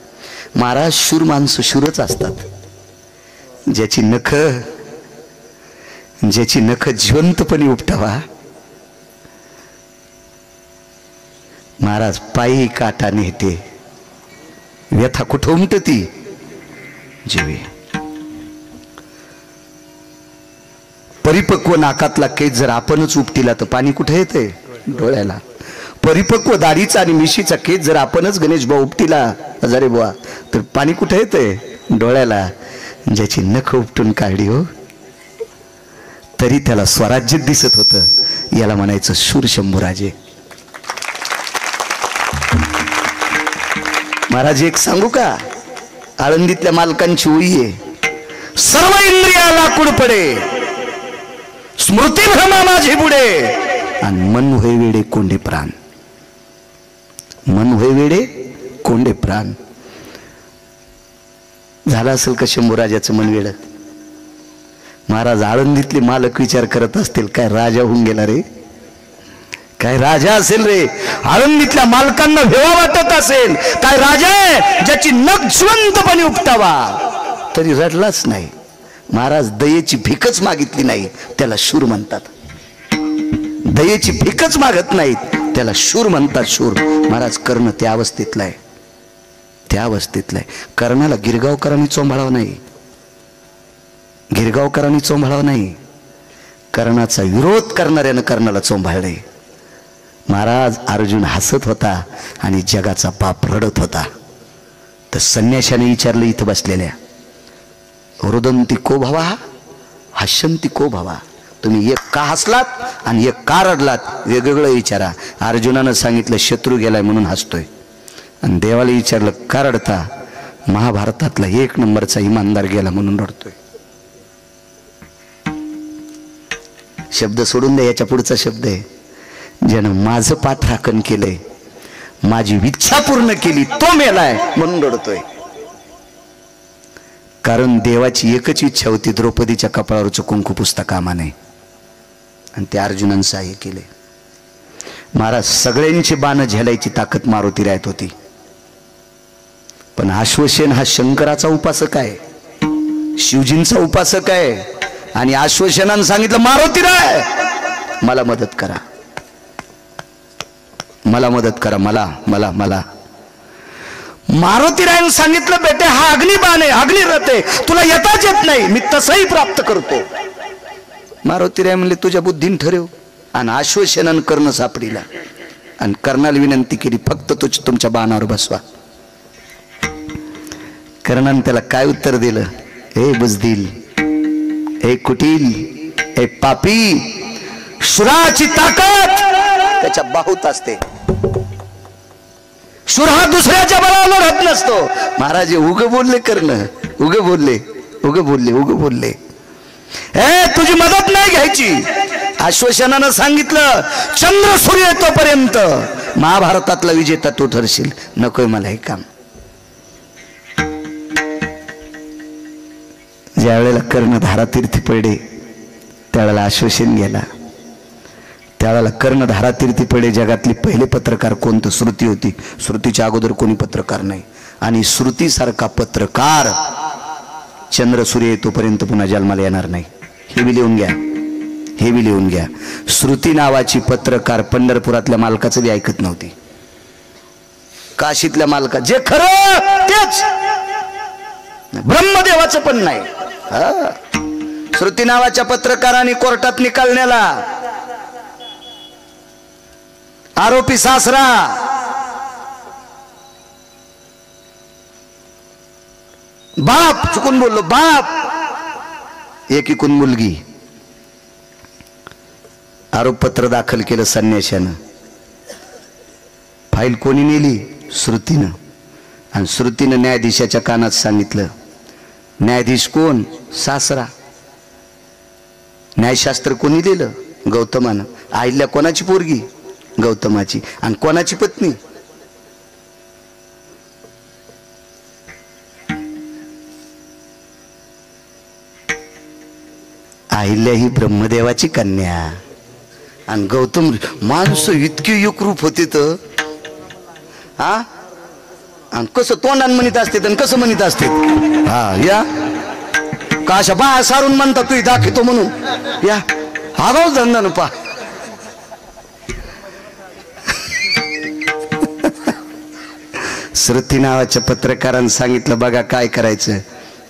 महाराज शूर माणसं शूरच असतात ज्याची नख जिवंतपणे उपटावा महाराज पायी काटा नेते व्यथा कुठं उमटती जीवे परिपक्व नाकातला केस जर आपणच उपटिला तर पाणी कुठे येते डोळ्याला परिपक्व दाढीचा आणि मिशीचा केस जर आपणच गणेश भाऊ उपटिला हजारे बुवा तर पाणी कुठे येते डोळ्याला ज्याची नख उपटून काढली हो तरी त्याला स्वराज्य दिसत होतं याला म्हणायचं शूर शंभूराजे महाराज एक सांगू का आळंदीतल्या मालकांची ओळी आहे सर्व इंद्रियाला लाकूड पडे स्मृती भ्रमा माझी बुडे आणि मन होय वेडे कोंडे प्राण मन होय वेडे कोंडे प्राण झालं असेल का शंभूराजाचं मन वेड महाराज आळंदीतले मालक विचार करत असतील काय राजा होऊन गेला रे काय राजा असेल रे आळंदीतल्या मालकांना भेवा वाटत असेल काय राजा आहे ज्याची नख जिवंतपणे उपटावा तरी रडलाच नाही महाराज दयेची भीकच मागितली नाही त्याला शूर म्हणतात दयेची भीकच मागत नाहीत त्याला शूर म्हणतात शूर महाराज कर्ण त्या अवस्थेतला आहे त्या अवस्थेतला आहे कर्णाला गिरगावकरांनी चोंभाळावं नाही गिरगावकरांनी चोंभाळावं नाही कर्णाचा विरोध करणाऱ्यानं कर्णाला चोंभाळले महाराज अर्जुन हसत होता आणि जगाचा पाप रडत होता तर संन्याशाने विचारलं इथं बसलेल्या रुदंती को भवा हसंती को भवा तुम्ही एक का हसलात आणि एक का रडलात वेगवेगळं विचारा अर्जुनानं सांगितलं शत्रू गेलाय म्हणून हसतोय आणि देवाला विचारलं का रडता महाभारतातला 1 नंबरचा इमानदार गेला म्हणून रडतोय शब्द सोडून द्या याच्या पुढचा शब्द आहे ज्यानं माझं पाठराखण केलंय माझी इच्छा पूर्ण केली तो मेलाय म्हणून रडतोय कारण देवाची एकच इच्छा होती द्रौपदीच्या कपाळावरचं कुंकू पुसता कामा नये आणि ते अर्जुनानं सहाय्य केले महाराज सगळ्यांची बाणं झेलायची ताकद मारुती राहत होती पण अश्वसेन हा शंकराचा उपासक आहे शिवजींचा उपासक आहे आणि अश्वसेनानं सांगितलं मारुती राय मला मदत करा मला मदत करा मला मला मला मारुतीरायन सांगितलं बेटे हा अग्निबाण आहे अग्निरथ आहे तुला येताच येत नाही मी तसंही प्राप्त करतो मारुतीराय म्हणले तुझ्या बुद्धीन ठरव आणि आश्वसेनानं कर्ण सापडीला आणि कर्णाला विनंती केली फक्त तुमच्या बाणावर बसवा कर्णाने त्याला काय उत्तर दिलं हे बुजदिल हे कुटील हे पापी शुराची ताकद मालकाच्या बाहूत असते. शूर हा दुसऱ्याच्या बळावर राहत नसतो. महाराज उग बोलले करणं, उग बोलले, उग बोलले, उग बोलले. तुझी मदत नाही घ्यायची. आश्वासनानं सांगितलं चंद्र सूर्य तोपर्यंत महाभारतातला विजेता तू ठरशील. नकोय मला हे काम. ज्या वेळेला कर्णधारा तीर्थी पडे त्यावेळेला आश्वासन गेला. त्यावेळेला कर्णधारा तीर्थी पडे जगातली पहिले पत्रकार कोण तर श्रुती होती. श्रुतीच्या अगोदर कोणी पत्रकार नाही. आणि श्रुतीसारखा पत्रकार चंद्र सूर्य येतोपर्यंत पुन्हा जन्माला येणार नाही. हे बी लिहून घ्या, हे बी लिहून घ्या. श्रुती नावाची पत्रकार पंढरपुरातल्या मालकाचं बी ऐकत नव्हती. काशीतल्या मालका जे खरं तेच, ब्रह्मदेवाचं पण नाही. श्रुती नावाच्या पत्रकारांनी कोर्टात निकालण्याला आरोपी सासरा बाप, चुकून बोललो बाप, एकीकून मुलगी. आरोपपत्र दाखल केलं संन्याशानं. फाईल कोणी नेली? श्रुतीनं. आणि श्रुतीनं न्यायाधीशाच्या कानात सांगितलं. न्यायाधीश कोण? सासरा. न्यायशास्त्र कोणी लिहिलं? गौतमानं. आईल्या कोणाची पोरगी? गौतमाची. आणि कोणाची पत्नी? अहिल्या ही ब्रह्मदेवाची कन्या. आणि गौतम. माणसं इतकी एकरूप होते तर हा. आणि कसं तोंडान म्हणत असते आणि कसं म्हणत असते. हा या का अशा बाहेर सारून म्हणतात तू दाखवतो म्हणून. या आगाऊ धंदा न पा. श्रुती नावाच्या पत्रकारांनी सांगितलं बघा काय करायचं.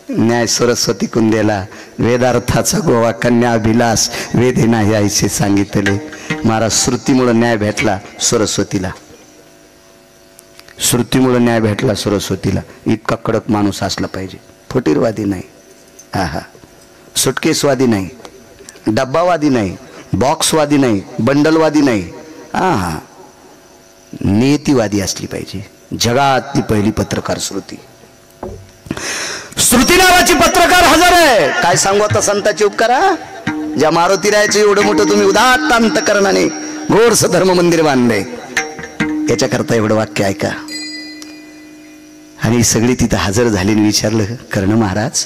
न्याय सरस्वती कुंदेला वेदार्थाचा गोवा कन्या अभिलाष वेदे नाही आईचे सांगितले. महाराज श्रुतीमुळे न्याय भेटला सरस्वतीला. श्रुतीमुळे न्याय भेटला सरस्वतीला. इतका कडक माणूस असला पाहिजे. फुटीरवादी नाही, हा सुटकेसवादी नाही, डब्बावादी नाही, बॉक्सवादी नाही, बंडलवादी नाही, हा नियतीवादी असली पाहिजे. जगातली पहिली पत्रकार श्रुती. श्रुती नावाची पत्रकार हजर आहे. काय सांगू आता संताची उपकारा. ज्या मारुतीरायाचं एवढं मोठं तुम्ही उदात्त अंतकरणाने गोडस धर्म मंदिर बांधले, याच्याकरता एवढं वाक्य ऐका. आणि सगळी तिथं हजर झाली. विचारलं कर्ण महाराज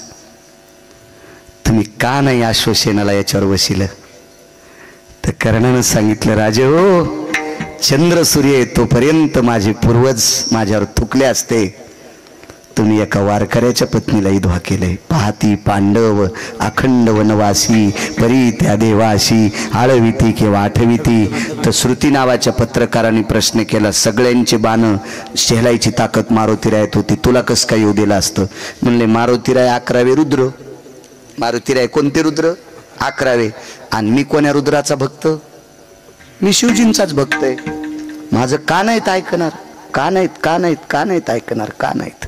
तुम्ही का नाही आश्वासनाला याच्यावर बसिलं? तर कर्णानं सांगितलं राजे हो, चंद्र सूर्य येतोपर्यंत माझे पूर्वज माझ्यावर थुकले असते. तुम्ही एका वारकऱ्याच्या पत्नीला विधवा केले. पाहती पांडव अखंड वनवासी परी त्या देवाशी आळविती किंवा आठविती. तर श्रुती नावाच्या पत्रकारांनी प्रश्न केला. सगळ्यांचे बाण शेलायची ताकद मारुतीरायात होती, तुला कसं काय येऊ दिलं असतं? म्हणले मारुतीराय 11वे रुद्र. मारुतीराय कोणते रुद्र? 11वे. आणि मी कोण्या रुद्राचा भक्त? मी शिवजींचाच भक्त आहे. माझं का नाहीत ऐकणार? का नाहीत, का नाहीत, का नाहीत ऐकणार, का नाहीत?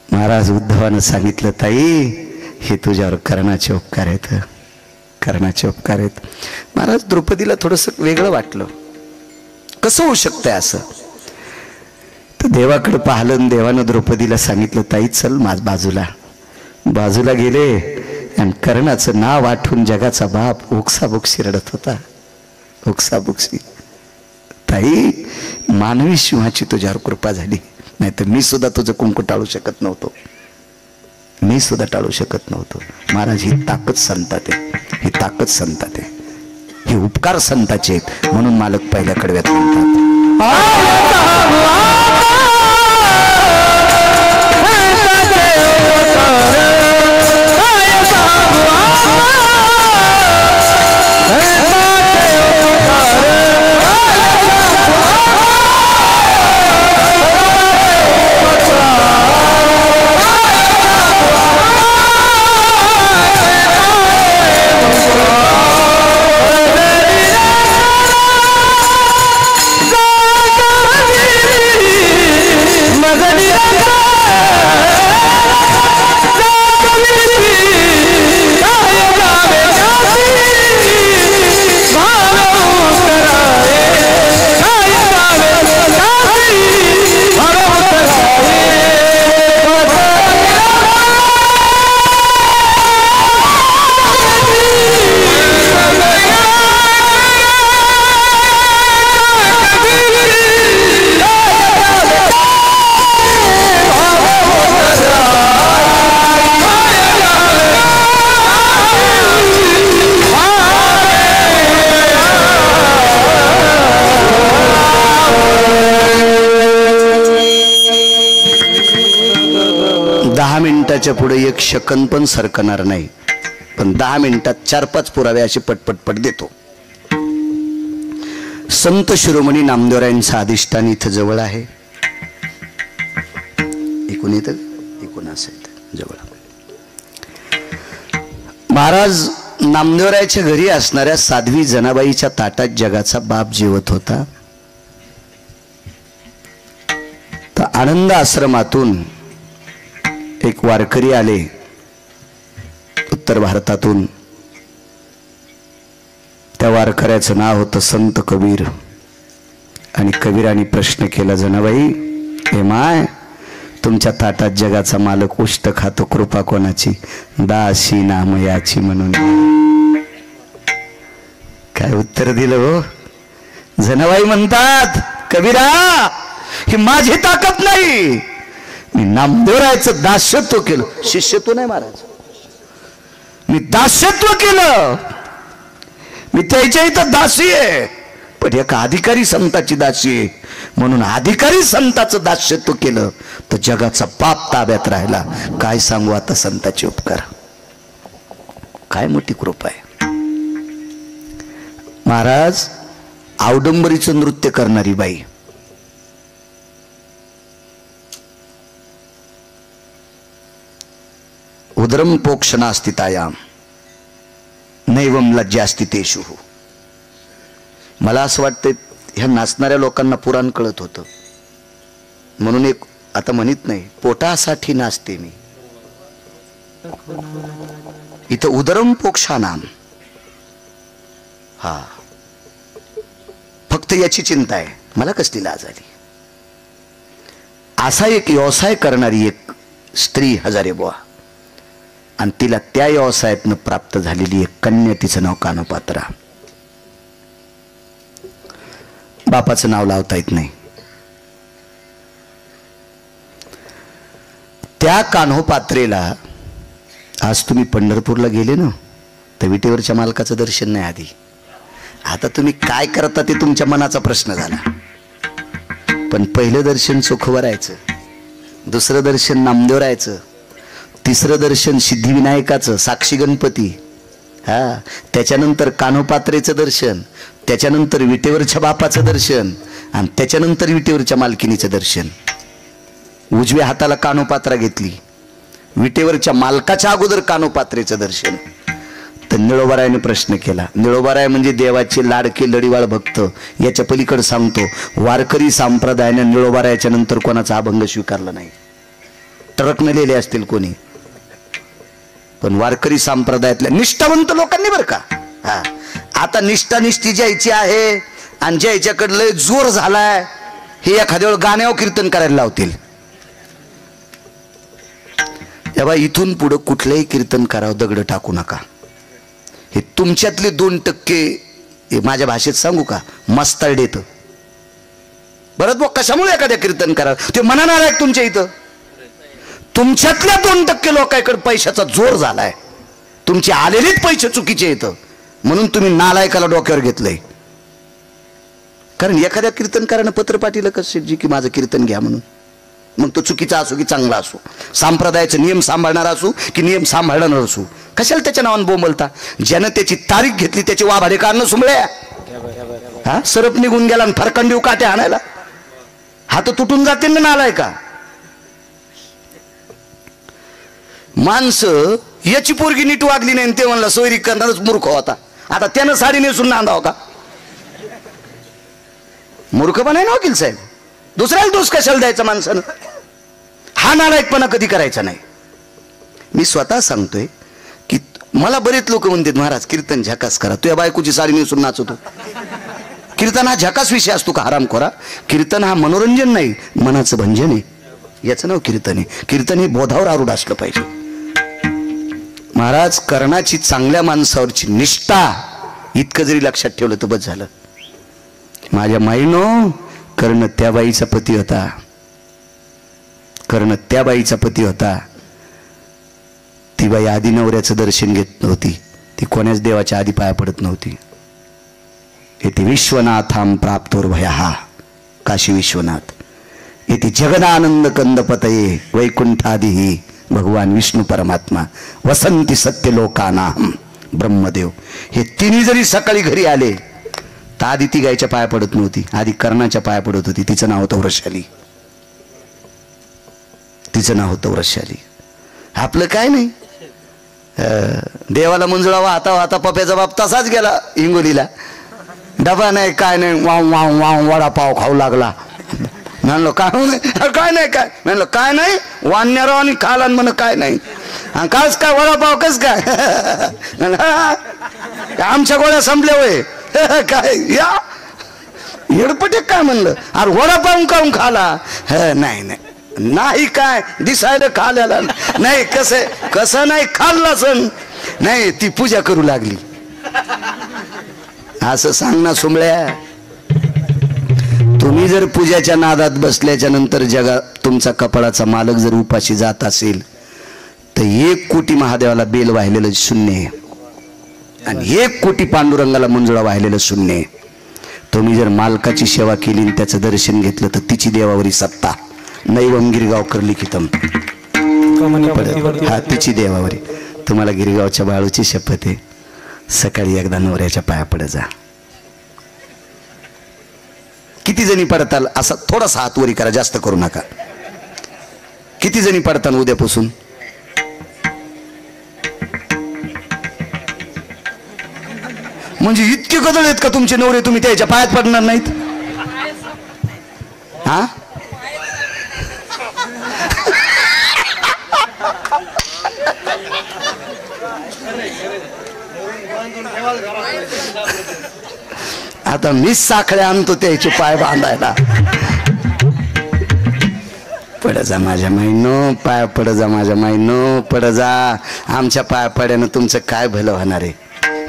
महाराज उद्धवानं सांगितलं ताई हे तुझ्यावर कर्णाचे उपकार आहेत, कर्णाचे उपकार आहेत. महाराज द्रौपदीला थोडंसं वेगळं वाटलं. कसं होऊ शकतंय असं? तर देवाकडे पाहिलं. देवानं द्रौपदीला सांगितलं ताई चल माझ बाजूला. बाजूला गेले आणि कर्णाचं नाव आठवून जगाचा बाप ओक्साबोक्शी रडत होता. ओक्साबोक्शी. ताई मानवी सिंहाची तुझ्यावर कृपा झाली, नाही तर मी सुद्धा तुझं कुंकू टाळू शकत नव्हतो. मी सुद्धा टाळू शकत नव्हतो. महाराज ही ताकद संतात आहे, ही ताकद संतात आहे, हे उपकार संताचे आहेत. म्हणून मालक पहिल्या कडव्यात म्हणतात देवाच्या पुढे एक सेकंद पण सरकणार नाही, पण 10 मिनिटात 4-5 पुरावे असे पटपटपट देतो. संत शिरोमणी नामदेवरायांचं अधिष्ठान इथं जवळ आहे. एकूण इथं एकूण असेल जवळ. महाराज नामदेवरायाच्या घरी असणाऱ्या साध्वी जनाबाईच्या ताटात जगाचा बाप जेवत होता. तर आनंद आश्रमातून एक वारकरी आले उत्तर भारतातून. त्या वारकऱ्याचं नाव होतं संत कबीर. आणि कबीराने प्रश्न केला, जनाबाई हे माय, तुमच्या ताटात जगाचा मालक उष्ट खातो, कृपा कोणाची? दासी नामयाची म्हणून. काय उत्तर दिलं हो? जनाबाई म्हणतात, कबीरा ही माझी ताकद नाही, मी नामदेवरायाचं दास्यत्व केलं. शिष्यत्व नाही महाराज, मी दास्यत्व केलं. मी त्याच्या इथं दासी आहे, पण एका अधिकारी संताची दासी आहे. म्हणून अधिकारी संताचं दास्यत्व केलं तर जगाचा पाप ताब्यात राहिला. काय सांगू आता संताचे उपकार, काय मोठी कृपा आहे. महाराज औदंबरीचं नृत्य करणारी बाई, उदरम पोक्षणास्थितायाम नैवम लज्जास्ति तेषु. मला असं वाटतं ह्या नाचणाऱ्या लोकांना पुराण कळत होतं, म्हणून एक आता म्हणत नाही पोटासाठी नाचते मी. इथं उदरम पोक्षानाम, हा फक्त याची चिंता आहे, मला कसली लाज आली. असा एक व्यवसाय करणारी एक स्त्री हजारे बुवा, आणि तिला त्या व्यवसायातनं प्राप्त झालेली एक कन्या, तिचं नाव कानोपात्रा. बापाचं नाव लावता येत नाही. त्या कान्होपात्रेला आज तुम्ही पंढरपूरला गेले ना, तर विटेवरच्या मालकाचं दर्शन नाही आधी. आता तुम्ही काय करता ते तुमच्या मनाचा प्रश्न झाला. पण पहिलं दर्शन चोखवरायचं, दुसरं दर्शन नामदेवरायचं, तिसरं दर्शन सिद्धिविनायकाचं साक्षी गणपती, हा त्याच्यानंतर कान्होपात्रेचं दर्शन, त्याच्यानंतर विटेवरच्या बापाचं दर्शन, आणि त्याच्यानंतर विटेवरच्या मालकिनीचं दर्शन. उजव्या हाताला कान्होपात्रा घेतली, विटेवरच्या मालकाच्या अगोदर कान्होपात्रेचं दर्शन. तर निळोबारायाने प्रश्न केला. निळोबाराय म्हणजे देवाचे लाडके लढीवाळ भक्त. याच्या पलीकडे सांगतो, वारकरी संप्रदायाने निळोबारायाच्या नंतर कोणाचा अभंग स्वीकारला नाही. टरकणलेले असतील कोणी, पण वारकरी संप्रदायातल्या निष्ठावंत लोकांनी बरं का. हा आता निष्ठानिष्ठी ज्याची आहे आणि ज्याच्याकडे लय जोर झालाय, हे एखाद्या वेळ गाण्यावर कीर्तन करायला लावतील. तेव्हा इथून पुढे कुठलंही कीर्तन करावं दगड टाकू नका. हे तुमच्यातले 2% माझ्या भाषेत सांगू का, मस्तारडेत. बरं बघ कशामुळे एखाद्या कीर्तन करावं, ते मनाणार आहे तुमच्या इथं. तुमच्यातल्या 2% लोकांकडे पैशाचा जोर झालाय, तुमचे आलेलेच पैसे चुकीचे येतं, म्हणून तुम्ही नालायकाला डोक्यावर घेतलंय. कारण एखाद्या कीर्तनकारानं पत्र पाठवलं कसं की माझं कीर्तन घ्या म्हणून, मग तो चुकीचा असो की चांगला असो, संप्रदायाचे नियम सांभाळणारा असो की नियम सांभाळणार असो, कशाला त्याच्या नावानं बोंबलता. ज्यानं त्याची तारीख घेतली त्याची वाभाडे काढणं सुमळ्या. हा सरप निघून गेला आणि फरकंडीव काटे आणायला, हात तुटून जातील ना नालायका. माणसं याची पोरगी नीट वागली नाही ते म्हणला सोयरी करणारच मूर्ख होता. आता त्यानं साडी नेसून नांदाव का? मूर्खपणा आहे ना वकील साहेब. दुसऱ्याला दोष कशाला द्यायचा माणसानं? हा नालायकपणा कधी करायचा नाही. मी स्वतः सांगतोय की मला बरेच लोक म्हणतात महाराज कीर्तन झकास करा, तुझ्या बायकोची साडी नेसून नाचतो. कीर्तन हा झकास विषय असतो का हरामखोरा? कीर्तन हा मनोरंजन नाही, मनाचं भंजन आहे. याचं नाव कीर्तन आहे. कीर्तन हे बोधावर आरूढ असलं पाहिजे. महाराज कर्णाची चांगल्या माणसावरची निष्ठा इतकं जरी लक्षात ठेवलं तर बस झालं. माझ्या माईनो, कर्ण त्या बाईचा पती होता. कर्ण त्या बाईचा पती होता. ती बाई आधी नवऱ्याचं दर्शन घेत नव्हती, ती कोण्याच देवाच्या आधी पाया पडत नव्हती. येथे विश्वनाथाम प्राप्तोर्भया, काशी विश्वनाथ. येथे जगदानंद कंदपतये वैकुंठादिही भगवान विष्णू परमात्मा, वसंती सत्य लोकानाम ब्रह्मदेव, हे तिन्ही जरी सकाळी घरी आले तर आधी ती गायच्या पाया पडत नव्हती, आधी कर्णाच्या पाया पडत होती. तिचं नाव होतं वृषाली, तिचं नाव होतं वृषाली. आपलं काय नाही, देवाला मंजुळा वाहता वाहता पप्याचा बाप तसाच गेला हिंगोलीला. डबा नाही काय नाही, वाव वाव वाव वडापाव खाऊ लागला. म्हणलं काय काय नाही, काय म्हणलं काय नाही, वाण्याराव आणि खाला म्हण काय नाही, काच काय वडापाव कस काय, आमच्या गोळ्या संपल्या होय काय या हेडपटे काय म्हणलं, अरे वडापाव काऊन खाला, नाही नाही नाही काय दिसायला खाल्याला नाही, कसं नाही खाल्ला सण नाही, ती पूजा करू लागली. असं सांग ना सुमळ्या. तुम्ही जर पूजाच्या नादात बसल्याच्या नंतर जगा तुमचा कपाळाचा मालक जर उपाशी जात असेल तर 1 कोटी महादेवाला बेल वाहिलेलं शून्य आहे आणि 1 कोटी पांडुरंगाला मंजुळा वाहिलेलं शून्य आहे. तुम्ही जर मालकाची सेवा केली आणि त्याचं दर्शन घेतलं तर तिची देवावरी सत्ता. नैवम गिरगावकर लिखितम, हा तिची देवावरी. तुम्हाला गिरगावच्या बाळूची शपथ आहे, सकाळी एकदा नवऱ्याच्या पाया पड जा. किती जणी पडताल, असा थोडासा हात वरी करा, जास्त करू नका. किती जणी पडताल उद्यापासून? म्हणजे इतके गदळ आहेत का तुमचे नवरे, तुम्ही त्याच्या पायात पडणार नाहीत? हा आता मीच साखळ्या आणतो त्याचे पाय बांधायला. पड जा माझ्या माईनो, पाय पड जा माझ्या माईनो, पड जा. आमच्या पाया पड्यानं तुमचं काय भलं होणार आहे.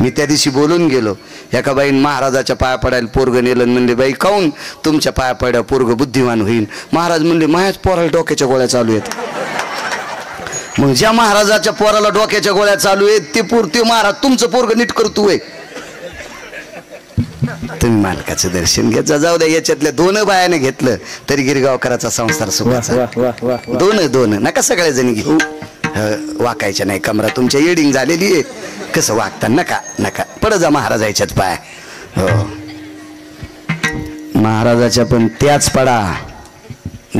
मी त्या दिवशी बोलून गेलो, एका बाईन महाराजाच्या पाया पडायला पोरग नेलं, म्हणले बाई काऊन तुमच्या पाया पड्या पोरग बुद्धिमान होईल. महाराज म्हणले माझ्याच पोराला डोक्याच्या गोळ्या चालू आहेत. मग ज्या महाराजाच्या पोराला डोक्याच्या गोळ्या चालू आहेत ते महाराज तुमचं पोरग नीट करतोय. तुम्ही मालकाचं दर्शन घेत जा. जाऊ द्या, याच्यातल्या 2 बायाने घेतलं तरी गिरगावकराचा संसार सुखाचा. 2 नका सगळ्या जणी घेऊ, वाकायच्या नाही कमरा तुमच्या येडिंग झालेली आहे. कसं वागता, नका नका, पड जा महाराजाच्याच पाय. हो महाराजाच्या पण त्याच पडा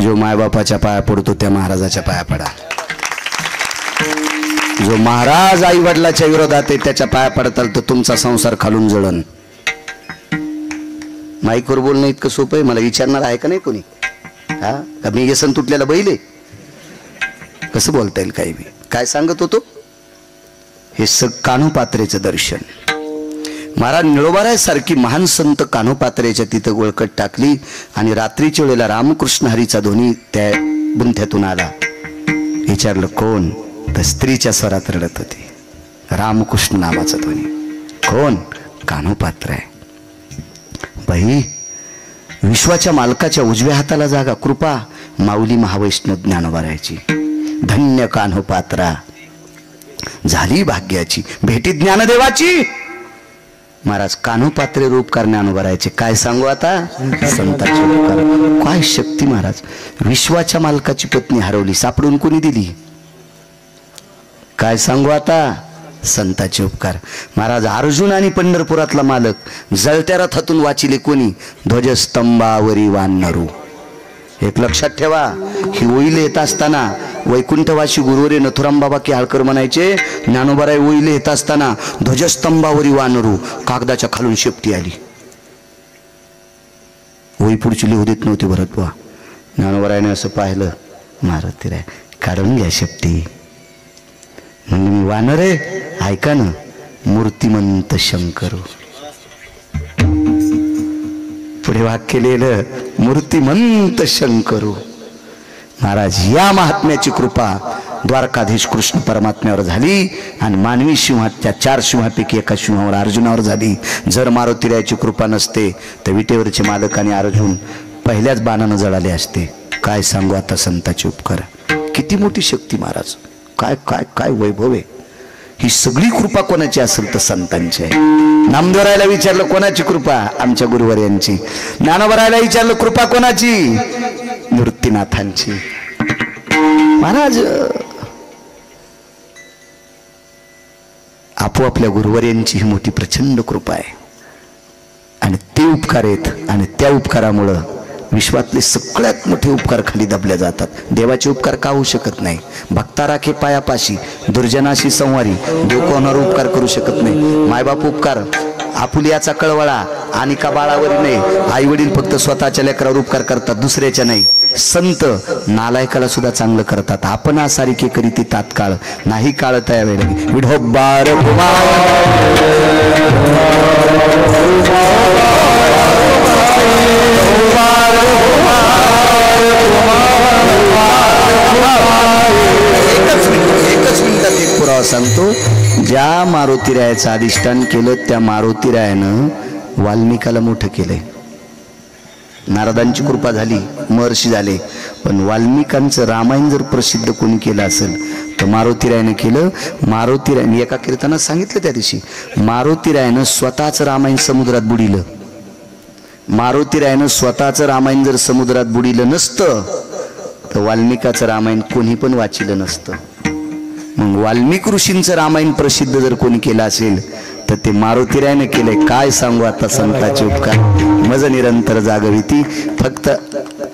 जो मायबापाच्या पाया पडतो, त्या महाराजाच्या पाया पडा. जो महाराज आई वडिलाच्या विरोधात आहे त्याच्या पाया पडताल तर तुमचा संसार खालून जळण. माईकवर बोलणं इतकं सोपं आहे. मला विचारणार आहे का नाही कोणी? हा का मी व्यसन तुटलेला बैल आहे? कसं बोलता येईल काही बी. काय सांगत होतो? हे कान्होपात्रेचं दर्शन. महाराज निळोबारायसारखी महान संत कान्होपात्रेच्या तिथं गोळकट टाकली आणि रात्रीच्या वेळेला रामकृष्ण हरीचा ध्वनी त्या बुंथ्यातून आला. विचारलं कोण? तर स्त्रीच्या स्वरात रडत होती. रामकृष्ण नावाचा ध्वनी. कोण? कान्होपात्र आहे. बाई विश्वाच्या मालकाच्या उजव्या हाताला जागा कृपा माऊली महावैष्णव ज्ञानोबारायची. धन्य कान्होपात्रा झाली भाग्याची भेटी ज्ञानदेवाची. महाराज कान्होपात्रे रूपकार ज्ञानोबारायचे. काय सांगू आता, संतांचे उपकार. काय शक्ती महाराज. विश्वाच्या मालकाची पत्नी हरवली, सापडून कोणी दिली? काय सांगू आता, संतांचे उपकार. महाराज अर्जुन आणि पंढरपुरातला मालक जळत्या रथातून वाचिले कोणी? ध्वजस्तंभावरी वानरू. एक लक्षात ठेवा, ही ओईले येत असताना वैकुंठवासी गुरुवरे नथुराम बाबा केळकर म्हणायचे, ज्ञानोबाराय ओईले येत असताना ध्वजस्तंभावरी वानरू, कागदाच्या खालून शेपटी आली. ओई पुढची लिहू देत नव्हती भरत बुवा. ज्ञानोबारायने असं पाहिलं, महाराज तिराय काढून घ्या शेपटी. म्हणजे मी वानर आहे, ऐका ना, मूर्तिमंत शंकरू. पुढे वाक्य लिहिलं, मूर्तिमंत शंकरू. महाराज या महात्म्याची कृपा द्वारकाधीश कृष्ण परमात्म्यावर झाली आणि मानवी सिंहात त्या 4 सिंहापैकी एका सिंहावर अर्जुनावर झाली. जर मारुतीरायाची कृपा नसते तर विटेवरचे मालक आणि अर्जुन पहिल्याच बाणानं जळाले असते. काय सांगू आता संतांचे उपकार. किती मोठी शक्ती महाराज. काय काय काय वैभव आहे. ही सगळी कृपा कोणाची असेल तर संतांची आहे. नामदेवरायला विचारलं कोणाची कृपा? आमच्या गुरुवर्यांची. ज्ञानोबारायला विचारलं कृपा कोणाची? मूर्तिनाथांची. महाराज आपोआपल्या गुरुवर्यांची ही मोठी प्रचंड कृपा आहे आणि ते उपकार आहेत आणि त्या उपकारामुळं विश्वातले सगळ्यात मोठे उपकार खाली दाबले जातात. देवाचे उपकार का होऊ शकत नाही? भक्ता राखे पायापाशी दुर्जनाशी संवारी, देव कोणावर उपकार करू शकत नाही. मायबाप उपकार आपुलियाचा कळवळा आणि का बाळावरी नाही. आई वडील फक्त स्वतःच्या लेकरावर उपकार करतात, दुसऱ्याच्या नाही. संत नालायकाला सुद्धा चांगलं करतात. आपण सारिके करीती तात्काळ नाही काळत या वेळेला विढोबार एकच मिनिटात एक पुरावा सांगतो. ज्या मारुतीरायाचं अधिष्ठान केलं त्या मारुतीरायानं वाल्मिकाला मोठं केलंय. नारदांची कृपा झाली, महर्षी झाले, पण वाल्मिकांचं रामायण जर प्रसिद्ध कोणी केलं असेल तर मारुतीरायानं केलं. मारुतीरायाने एका कीर्तनात सांगितलं त्या दिवशी, मारुतीरायानं स्वतःच रामायण समुद्रात बुडिलं. मारुतीरायानं स्वतःचं रामायण जर समुद्रात बुडिलं नसतं तर वाल्मिकाचं रामायण कोणी पण वाचिलं नसतं. मग वाल्मिक ऋषींचं रामायण प्रसिद्ध जर कोणी केलं असेल तर ते मारुतीरायानं केलंय. काय सांगू आता संतांचे उपकार. मज निरंतर जागविती. फक्त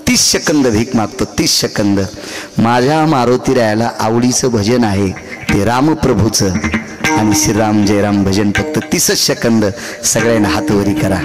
30 सेकंद भीक मागतो, 30 सेकंद. माझ्या मारुतीरायाला आवडीचं भजन आहे ते रामप्रभूचं आणि श्रीराम जयराम भजन. फक्त 30 सेकंद सगळ्यांना हातवरी करा.